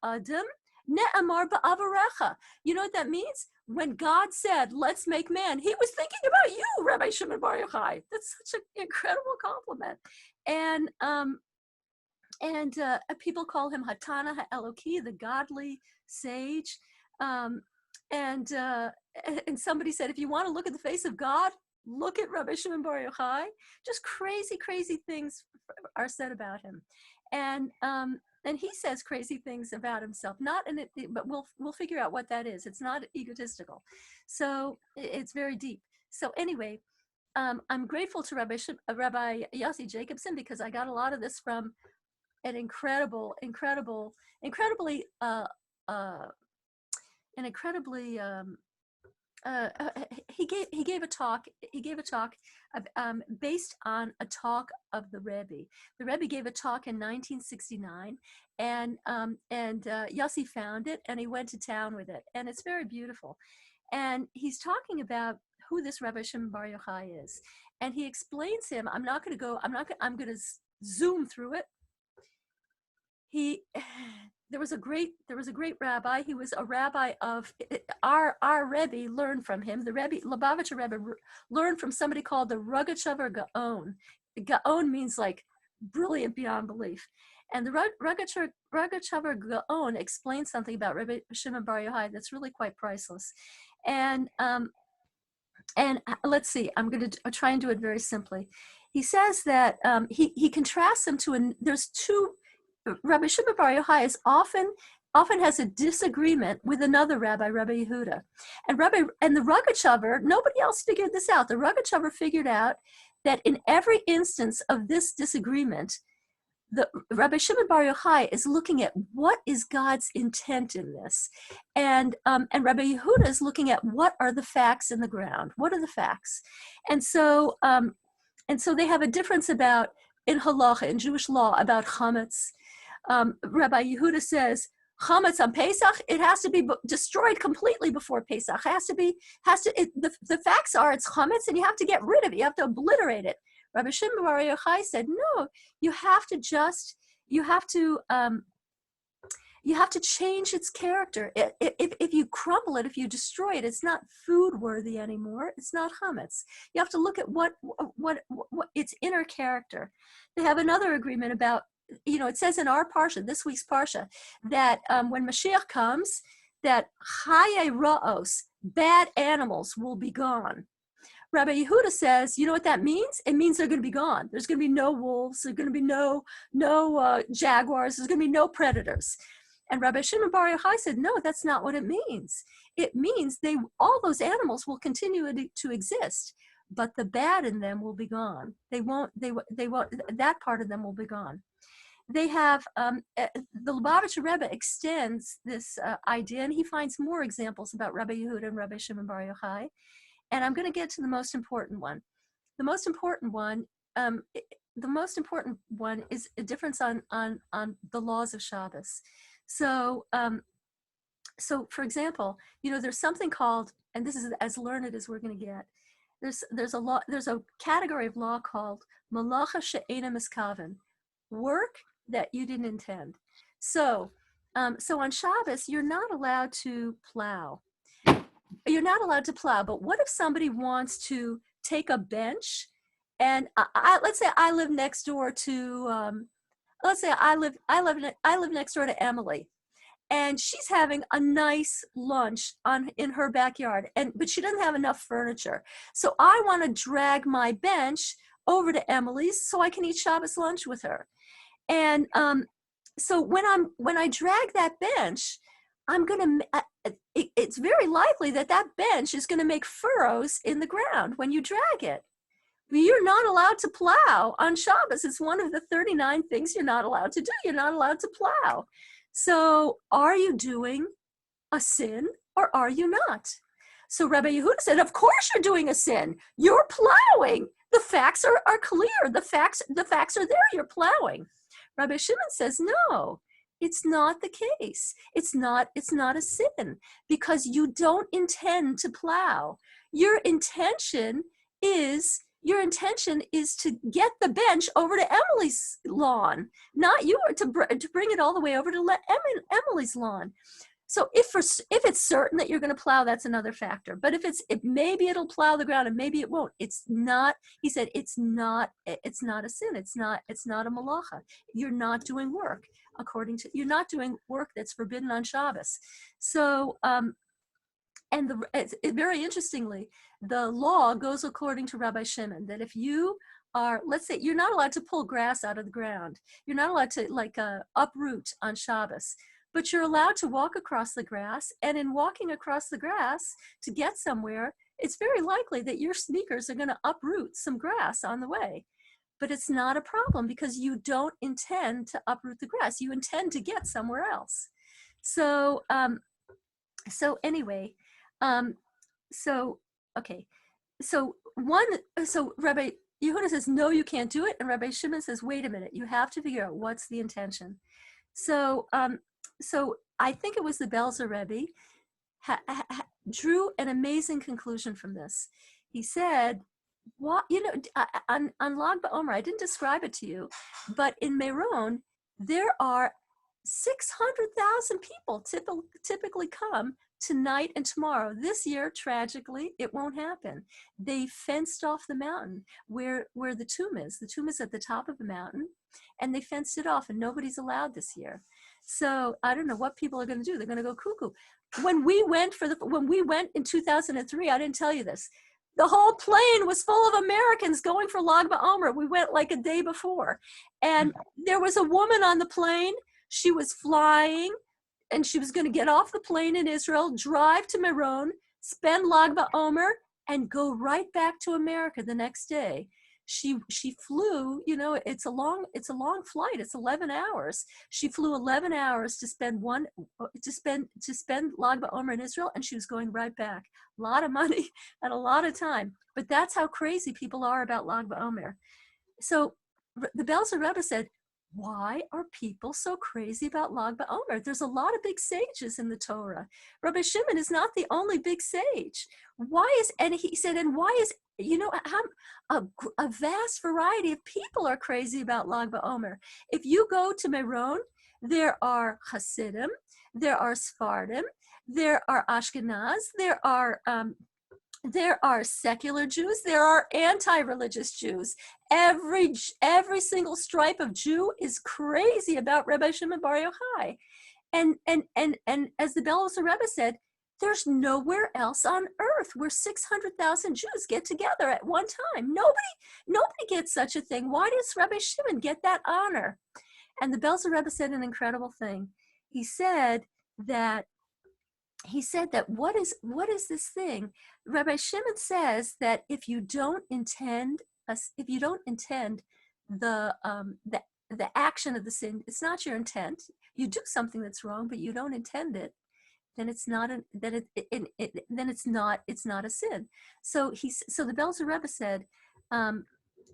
Adam Ne'amar ba'avarecha. You know what that means? When God said, let's make man, he was thinking about you, Rabbi Shimon Bar Yochai. That's such an incredible compliment. And people call him Hatana HaEloki, the godly sage. And somebody said, if you want to look at the face of God, look at Rabbi Shimon Bar Yochai. Just crazy things are said about him. And he says crazy things about himself, not in it, but we'll figure out what that is. It's not egotistical, so it's very deep. So anyway, I'm grateful to Rabbi Yossi Jacobson, because I got a lot of this from an incredibly he gave a talk based on a talk of the Rebbe. The Rebbe gave a talk in 1969, and Yossi found it, and he went to town with it, and it's very beautiful. And he's talking about who this Rabbi Shimon Bar Yochai is, and he explains him. I'm going to zoom through it. There was a great rabbi. He was a rabbi of our Rebbe learned from him. The Rebbe, Lubavitcher Rebbe, learned from somebody called the Rogatchover Gaon. Gaon means like brilliant beyond belief. And the Rogatchover Gaon explains something about Rabbi Shimon Bar Yochai that's really quite priceless. And let's see, I'm going to try and do it very simply. He says that he contrasts them to there's two. Rabbi Shimon Bar Yochai is often has a disagreement with another rabbi, Rabbi Yehuda. And the Rogatchover, nobody else figured this out. The Rogatchover figured out that in every instance of this disagreement, the Rabbi Shimon Bar Yochai is looking at what is God's intent in this, and Rabbi Yehuda is looking at what are the facts in the ground. What are the facts? And so they have a difference about in halacha, in Jewish law, about chametz. Rabbi Yehuda says chametz on Pesach, it has to be destroyed completely before Pesach. The facts are it's chametz, and you have to get rid of it. You have to obliterate it. Rabbi Shimon Bar Yochai said, no, you have to change its character. If you crumble it, if you destroy it, it's not food worthy anymore. It's not chametz. You have to look at what its inner character. They have another agreement about, it says in our parsha, this week's parsha, that when Mashiach comes, that chaye ra'os, bad animals, will be gone. Rabbi Yehuda says, you know what that means? It means they're going to be gone. There's going to be no wolves. There's going to be no jaguars. There's going to be no predators. And Rabbi Shimon Bar Yochai said, no, that's not what it means. It means all those animals will continue to exist, but the bad in them will be gone. They won't, that part of them will be gone. They have, the Lubavitcher Rebbe extends this idea, and he finds more examples about Rabbi Yehuda and Rabbi Shimon Bar Yochai. And I'm going to get to the most important one. The most important one is a difference on the laws of Shabbos. So for example, there's something called, and this is as learned as we're going to get. There's a category of law called malacha she'ena miskaven, work that you didn't intend. So on Shabbos, you're not allowed to plow. You're not allowed to plow, but what if somebody wants to take a bench, and let's say I live next door to, I live next door to Emily, and she's having a nice lunch in her backyard, but she doesn't have enough furniture. So I want to drag my bench over to Emily's so I can eat Shabbos lunch with her. And so when I drag that bench, it's very likely that bench is going to make furrows in the ground when you drag it. You're not allowed to plow on Shabbos. It's one of the 39 things you're not allowed to do. You're not allowed to plow. So are you doing a sin or are you not? So Rabbi Yehuda said, of course you're doing a sin. You're plowing. The facts are clear. The facts are there. You're plowing. Rabbi Shimon says, no, it's not the case. It's not a sin because you don't intend to plow. Your intention is to get the bench over to Emily's lawn, not you, to bring it all the way over to Emily's lawn. So if it's certain that you're going to plow, that's another factor. But if maybe it'll plow the ground and maybe it won't. It's not. He said it's not a sin. It's not a malacha. You're not doing work you're not doing work that's forbidden on Shabbos. So very interestingly, the law goes according to Rabbi Shimon that if you are, let's say, you're not allowed to pull grass out of the ground. You're not allowed to uproot on Shabbos. But you're allowed to walk across the grass, and in walking across the grass to get somewhere, it's very likely that your sneakers are going to uproot some grass on the way. But it's not a problem because you don't intend to uproot the grass. You intend to get somewhere else. So anyway, okay. So Rabbi Yehuda says, no, you can't do it. And Rabbi Shimon says, wait a minute, you have to figure out what's the intention. So I think it was the Belzer Rebbe drew an amazing conclusion from this. He said, "What on Lag BaOmer, I didn't describe it to you, but in Meron there are 600,000 people typically come tonight and tomorrow. This year, tragically, it won't happen. They fenced off the mountain where the tomb is. The tomb is at the top of the mountain, and they fenced it off, and nobody's allowed this year. So I don't know what people are going to do. They're going to go cuckoo. When we went in 2003, I didn't tell you this. The whole plane was full of Americans going for Lag BaOmer. We went like a day before, and there was a woman on the plane. She was flying, and she was going to get off the plane in Israel, drive to Meron, spend Lag BaOmer, and go right back to America the next day. She flew, it's a long flight. It's 11 hours. She flew 11 hours to spend Lag BaOmer in Israel, and she was going right back. A lot of money and a lot of time. But that's how crazy people are about Lag BaOmer. So the Belzer Rebbe said, why are people so crazy about Lag BaOmer? There's a lot of big sages in the Torah. Rabbi Shimon is not the only big sage. He said, how a vast variety of people are crazy about Lag BaOmer. If you go to Meron, there are Hasidim, there are Sephardim, there are Ashkenaz, there are secular Jews, there are anti-religious Jews. Every single stripe of Jew is crazy about Rabbi Shimon Bar Yochai. And as the Belzer Rebbe said, there's nowhere else on earth where 600,000 Jews get together at one time. Nobody gets such a thing. Why does Rabbi Shimon get that honor? And the Belzer Rebbe said an incredible thing. He said that what is this thing? Rabbi Shimon says that if you don't intend the action of the sin, it's not your intent. You do something that's wrong, but you don't intend it. Then it's not a sin. So the Belzer Rebbe said,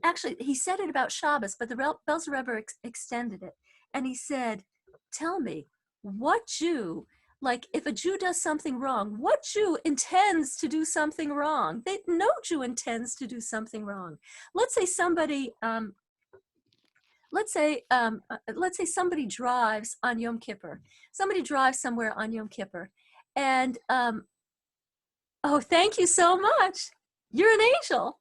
actually he said it about Shabbos, but the Belzer Rebbe extended it, and he said, tell me, what Jew? Like, if a Jew does something wrong, what Jew intends to do something wrong? No Jew intends to do something wrong. Let's say somebody drives on Yom Kippur. Somebody drives somewhere on Yom Kippur, and oh, thank you so much. You're an angel.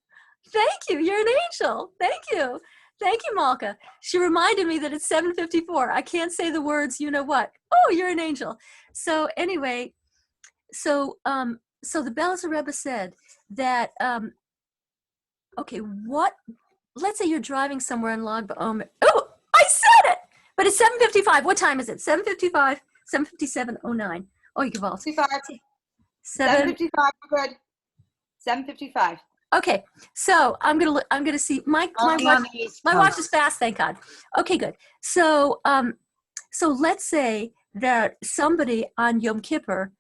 Thank you. You're an angel. Thank you. Thank you, Malka. She reminded me that it's 7:54. I can't say the words, you know what. Oh, you're an angel. So anyway, so the Belzer Rebbe said that, okay, let's say you're driving somewhere in Lag BaOmer. Oh, I said it! But it's 7:55. What time is it? 7:55, 7:57:09. Oh, you can 7:55. Good. 7:55. Okay, so I'm gonna see my Only on watch. the East My watch is Coast. fast, thank God. Okay, good. So so let's say that somebody on Yom Kippur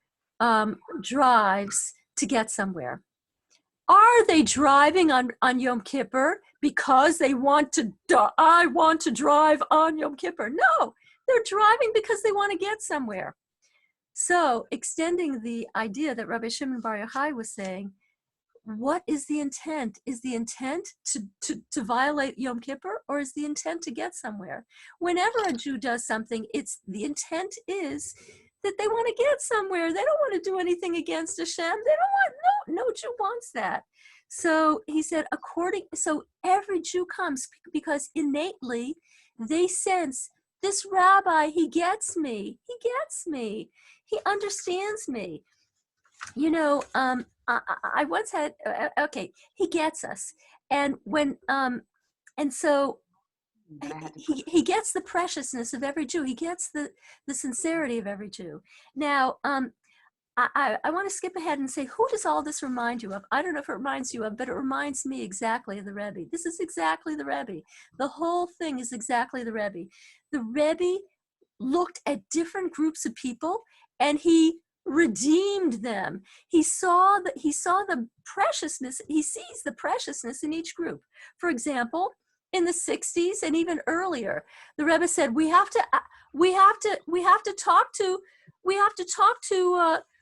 drives to get somewhere. Are they driving on Yom Kippur because they want to? I want to drive on Yom Kippur. No, they're driving because they want to get somewhere. So extending the idea that Rabbi Shimon Bar Yochai was saying, what is the intent? Is the intent to violate Yom Kippur, or is the intent to get somewhere? Whenever a Jew does something, it's the intent is that they want to get somewhere. They don't want to do anything against Hashem. They don't want, no Jew wants that. So he said, so every Jew comes because innately they sense this rabbi, he gets me. He gets me. He understands me. You know, I once had, okay, he gets us. And and so he gets the preciousness of every Jew. He gets the sincerity of every Jew. Now, I want to skip ahead and say, who does all this remind you of? I don't know if it reminds you of, but it reminds me exactly of the Rebbe. This is exactly the Rebbe. The whole thing is exactly the Rebbe. The Rebbe looked at different groups of people and he redeemed them. He saw the preciousness. He sees the preciousness in each group. For example, in the 60s and even earlier, the Rebbe said we have to talk to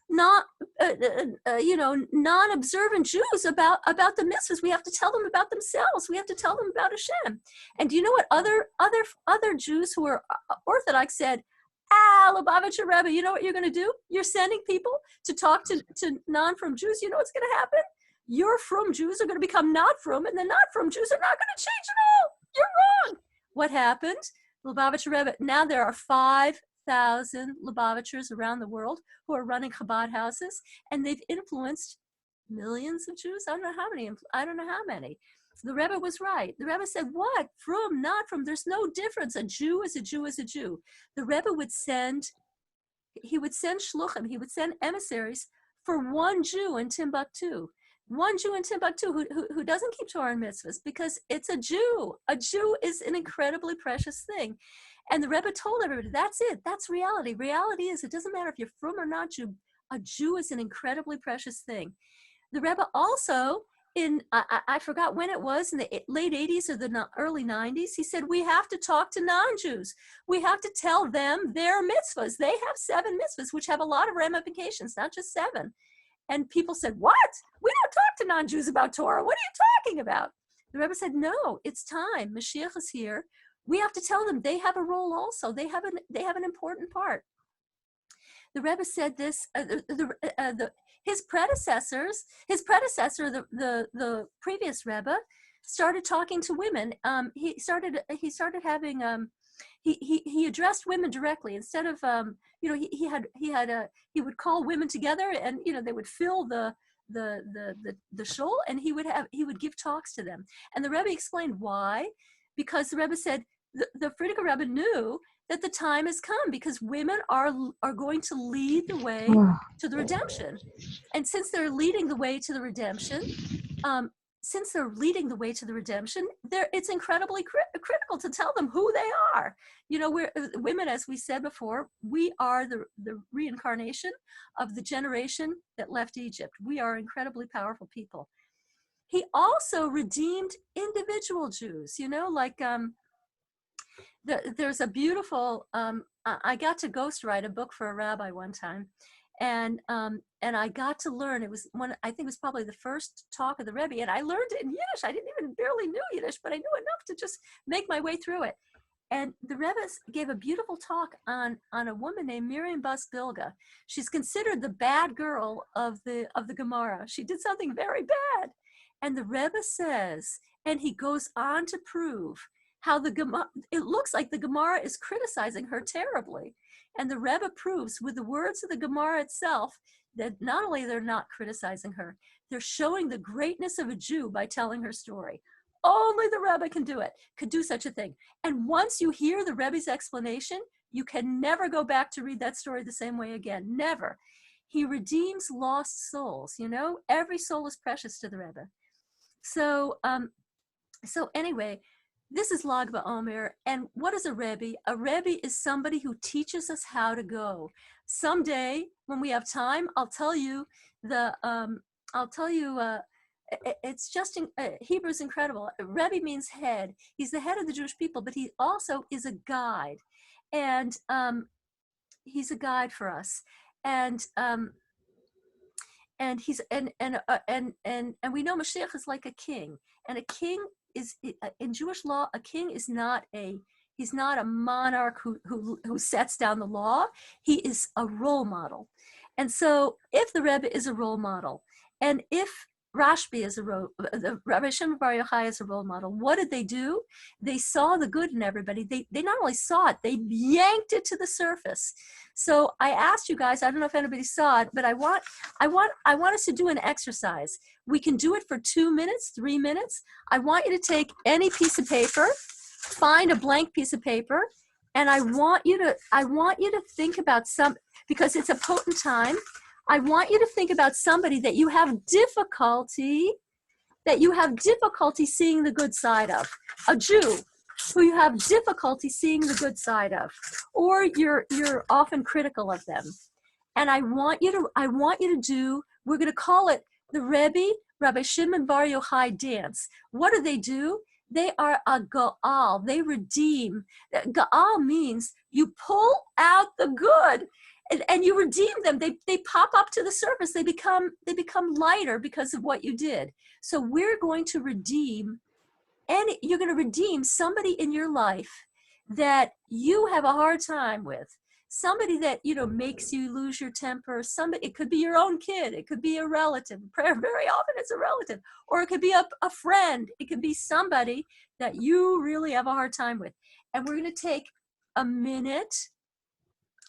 non-observant Jews about the mitzvahs. We have to tell them about themselves. We have to tell them about Hashem. And do you know what other Jews who are Orthodox said? Lubavitcher Rebbe, you know what you're going to do? You're sending people to talk to non-frum Jews. You know what's going to happen? Your frum Jews are going to become not frum, and the not frum Jews are not going to change at all. You're wrong. What happened? Lubavitcher Rebbe. Now there are 5,000 Lubavitchers around the world who are running Chabad houses, and they've influenced millions of Jews. I don't know how many. The Rebbe was right. The Rebbe said, what? Frum, not frum. There's no difference. A Jew is a Jew is a Jew. The Rebbe would send shluchim, he would send emissaries for one Jew in Timbuktu. One Jew in Timbuktu who doesn't keep Torah and mitzvahs because it's a Jew. A Jew is an incredibly precious thing. And the Rebbe told everybody, that's it. That's reality. Reality is, it doesn't matter if you're frum or not Jew. A Jew is an incredibly precious thing. The Rebbe also, I forgot when it was, in the late 80s or the early 90s, he said, we have to talk to non-Jews. We have to tell them their mitzvahs. They have 7 mitzvahs, which have a lot of ramifications, not just 7. And people said, what? We don't talk to non-Jews about Torah. What are you talking about? The Rebbe said, no, it's time. Mashiach is here. We have to tell them they have a role also. They have an important part. The Rebbe said this, his predecessor, the previous Rebbe, started talking to women. He started having, he addressed women directly instead of, he would call women together and, they would fill the shul, and he would give talks to them. And the Rebbe explained why, because the Rebbe said, the Frierdiker Rebbe knew that the time has come because women are going to lead the way to the redemption. And since they're leading the way to the redemption, it's incredibly critical to tell them who they are. We're women, as we said before, we are the reincarnation of the generation that left Egypt. We are incredibly powerful people. He also redeemed individual Jews, there's a beautiful, I got to ghostwrite a book for a rabbi one time, and I got to learn, I think it was probably the first talk of the Rebbe, and I learned it in Yiddish. I didn't even barely knew Yiddish, but I knew enough to just make my way through it. And the Rebbe gave a beautiful talk on a woman named Miriam Bas Bilga. She's considered the bad girl of the Gemara. She did something very bad. And the Rebbe says, and he goes on to prove how it looks like the Gemara is criticizing her terribly. And the Rebbe proves with the words of the Gemara itself that not only they're not criticizing her, they're showing the greatness of a Jew by telling her story. Only the Rebbe could do such a thing. And once you hear the Rebbe's explanation, you can never go back to read that story the same way again, never. He redeems lost souls, every soul is precious to the Rebbe. So, so anyway, this is Lag BaOmer. And what is a Rebbe? A Rebbe is somebody who teaches us how to go. Someday, when we have time, I'll tell you the, it's just, Hebrew is incredible. Rebbe means head. He's the head of the Jewish people, but he also is a guide. And he's a guide for us. And he's and we know Mashiach is like a king, and a king is in Jewish law. A king is not a he's not a monarch who sets down the law. He is a role model, and so if the Rebbe is a role model, and if Rashbi is the Rabbi Shimon Bar Yochai is a role model, what did they do? They saw the good in everybody. They not only saw it, they yanked it to the surface. So I asked you guys, I don't know if anybody saw it, but I want us to do an exercise. We can do it for 2 minutes, 3 minutes. I want you to take any piece of paper, find a blank piece of paper, and I want you to think about because it's a potent time. I want you to think about somebody that you have difficulty seeing the good side of. A Jew who you have difficulty seeing the good side of, or you're often critical of them. And I want you to do, we're going to call it the Rabbi Shimon Bar Yochai dance. What do? They are a Gaal. They redeem. Gaal means you pull out the good and you redeem them. They pop up to the surface. They become lighter because of what you did. So we're going to redeem, and you're going to redeem somebody in your life that you have a hard time with. Somebody that, makes you lose your temper. Somebody, it could be your own kid. It could be a relative. Very often it's a relative. Or it could be a friend. It could be somebody that you really have a hard time with. And we're going to take a minute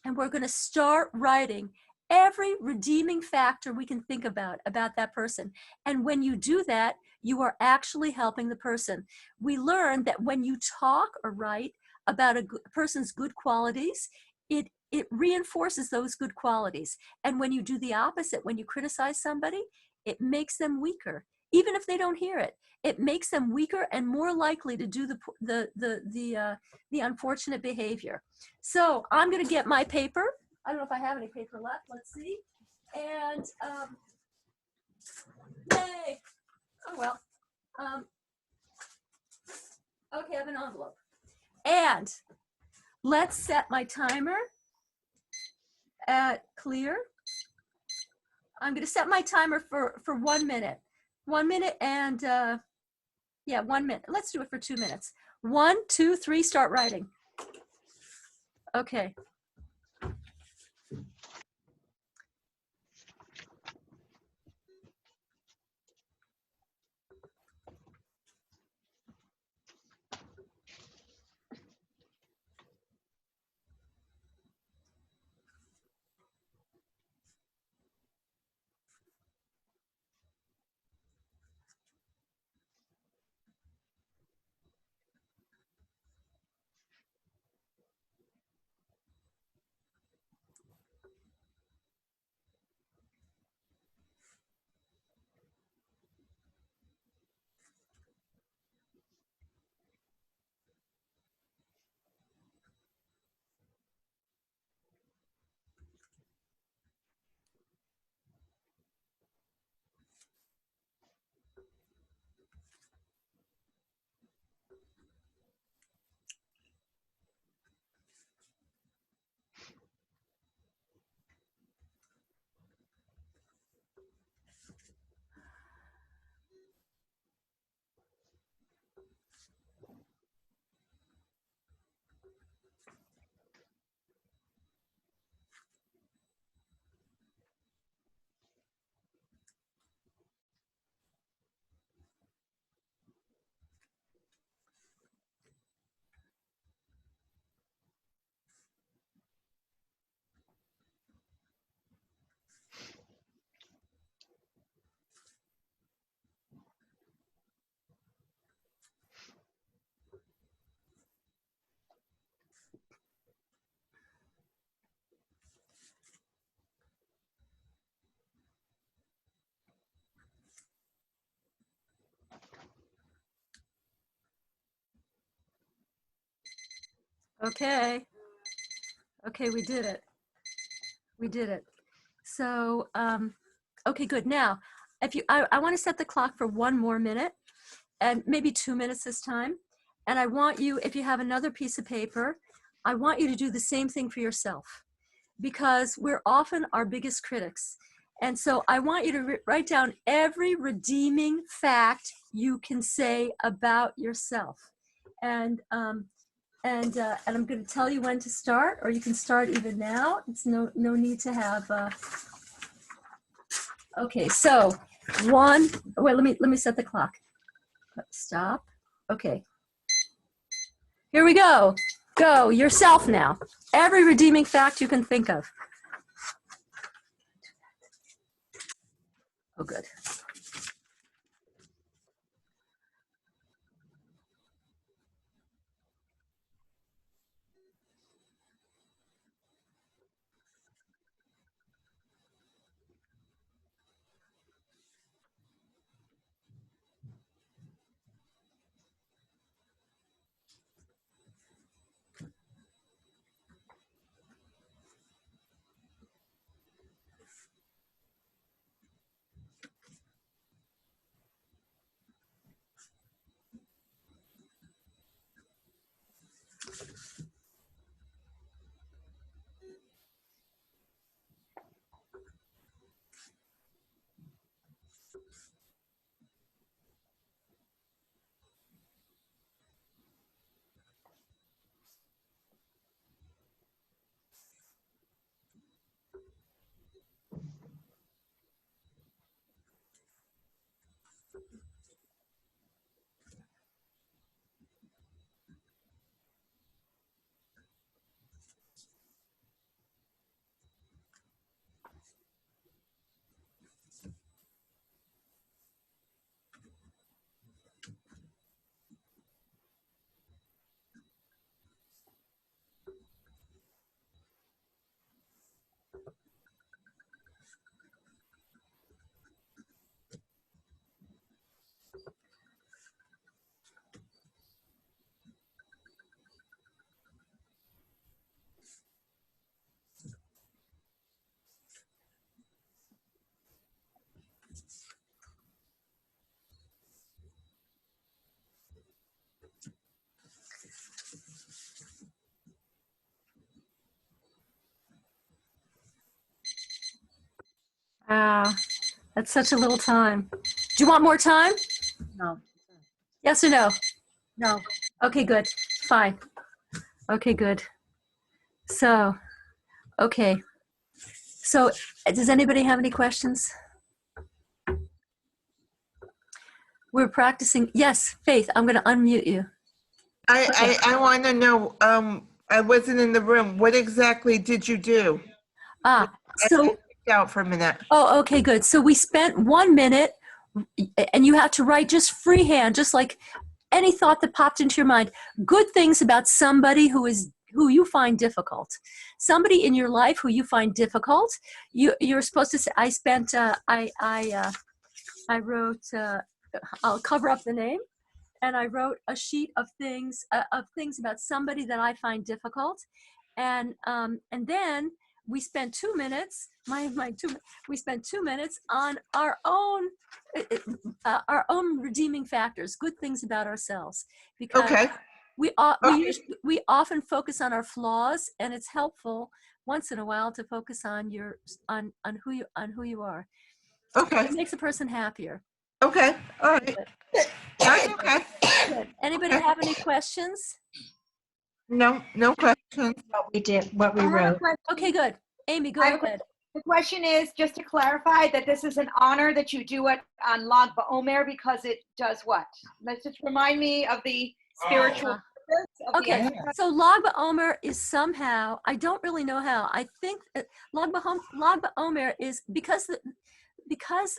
and we're going to start writing every redeeming factor we can think about that person. And when you do that, you are actually helping the person. We learned that when you talk or write about a person's good qualities, it reinforces those good qualities. And when you do the opposite, when you criticize somebody, it makes them weaker. Even if they don't hear it, it makes them weaker and more likely to do the unfortunate behavior. So I'm going to get my paper. I don't know if I have any paper left. Let's see. And yay! Oh well. Okay, I have an envelope. And let's set my timer at clear. I'm going to set my timer for 1 minute. 1 minute and yeah, 1 minute. Let's do it for 2 minutes. 1, 2, 3, start writing. Okay. Okay. Okay, we did it. We did it. So, okay, good. Now, if you, I want to set the clock for 1 more minute and maybe 2 minutes this time. And I want you, if you have another piece of paper, I want you to do the same thing for yourself because we're often our biggest critics. And so I want you to write down every redeeming fact you can say about yourself. And I'm going to tell you when to start, or you can start even now. It's no need to have. Okay, so one. Wait, let me set the clock. Stop. Okay. Here we go. Go yourself now. Every redeeming fact you can think of. Oh, good. That's such a little time. Do you want more time? No. Yes or no? No. Okay, good. Fine. Okay, good. So, okay. So, does anybody have any questions? We're practicing. Yes, Faith, I'm going to unmute you. I want to know, I wasn't in the room. What exactly did you do? I So, checked out for a minute. oh, okay, good. So we spent 1 minute and you have to write just freehand, just like any thought that popped into your mind, good things about somebody who you find difficult, somebody in your life who you find difficult. You're supposed to say, I wrote, I'll cover up the name. And I wrote a sheet of things about somebody that I find difficult, and then we spent 2 minutes. We spent 2 minutes on our own redeeming factors, good things about ourselves, because Okay. we often focus on our flaws, and it's helpful once in a while to focus on who you are. Okay. It makes a person happier. Okay. All right. That's okay. Good. Anybody have any questions? No questions. What we wrote. Okay, good. Amy, go I have a ahead. The question is, just to clarify, that this is an honor that you do it on Lag BaOmer because it does what? Let's just remind me of the spiritual purpose of the Okay, exercise. so Lag BaOmer is somehow, I don't really know how, I think Lag BaOmer is because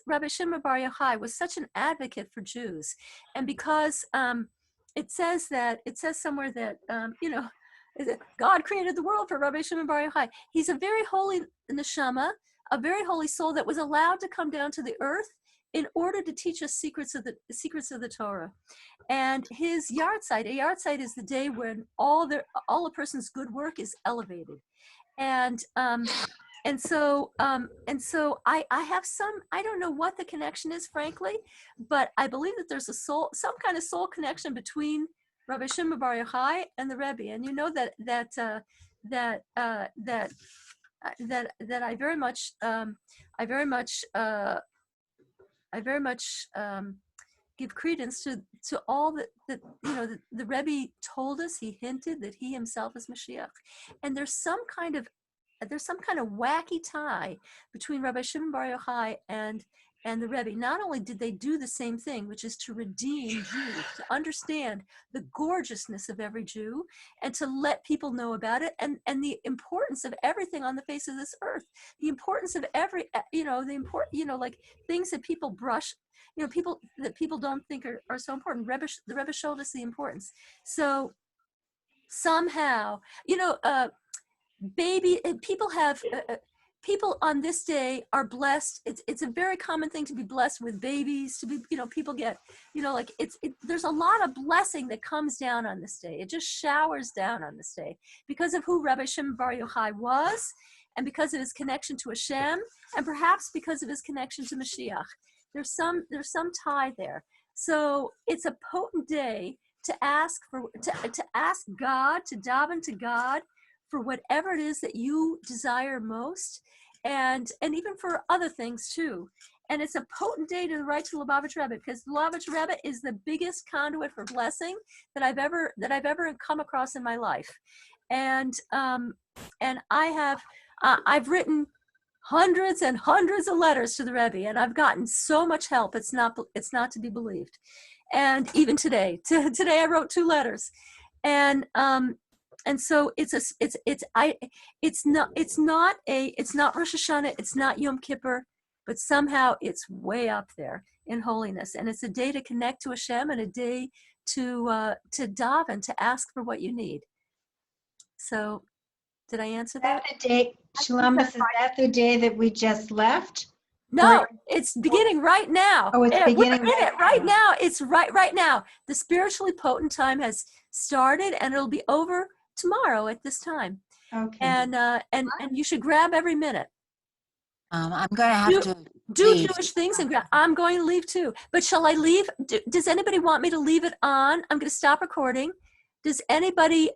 Rabbi Shimon Bar Yochai was such an advocate for Jews, and because it says somewhere that God created the world for Rabbi Shimon Bar Yochai. He's a very holy neshama, a very holy soul that was allowed to come down to the earth in order to teach us secrets of the Torah. And his yahrzeit, a yahrzeit is the day when all a person's good work is elevated. And so I have some, I don't know what the connection is, frankly, but I believe that there's some kind of soul connection between Rabbi Shimon Bar Yochai and the Rebbe. And you know that I very much give credence to all that the Rebbe told us. He hinted that he himself is Mashiach, and there's some kind of wacky tie between Rabbi Shimon Bar Yochai and the Rebbe. Not only did they do the same thing, which is to redeem Jews, to understand the gorgeousness of every Jew, and to let people know about it, and the importance of everything on the face of this earth, the importance of every, like things that people brush, people that people don't think are so important. The Rebbe showed us the importance. So somehow, people on this day are blessed. It's a very common thing to be blessed with babies, to be, people get, there's a lot of blessing that comes down on this day. It just showers down on this day because of who Rabbi Shimon Bar Yochai was, and because of his connection to Hashem, and perhaps because of his connection to Mashiach. There's some tie there. So it's a potent day to ask God, to daven to God for whatever it is that you desire most, and even for other things too. And it's a potent day to write to Lubavitch Rebbe, because the Lubavitch Rebbe is the biggest conduit for blessing that I've ever come across in my life. And I've written hundreds and hundreds of letters to the Rebbe, and I've gotten so much help. It's not to be believed. And even today I wrote 2 letters, and so it's not Rosh Hashanah, it's not Yom Kippur, but somehow it's way up there in holiness. And it's a day to connect to Hashem, and a day to daven, to ask for what you need. So, did I answer that? Is that the day, Shalomis, is that the day that we just left? No, it's beginning right now. Oh, it's beginning We're in it right now. It's right now. The spiritually potent time has started, and it'll be over tomorrow at this time. Okay. And you should grab every minute. I'm going to have to Do leave. Jewish things, and I'm going to leave too. But shall I leave? Does anybody want me to leave it on? I'm going to stop recording. Does anybody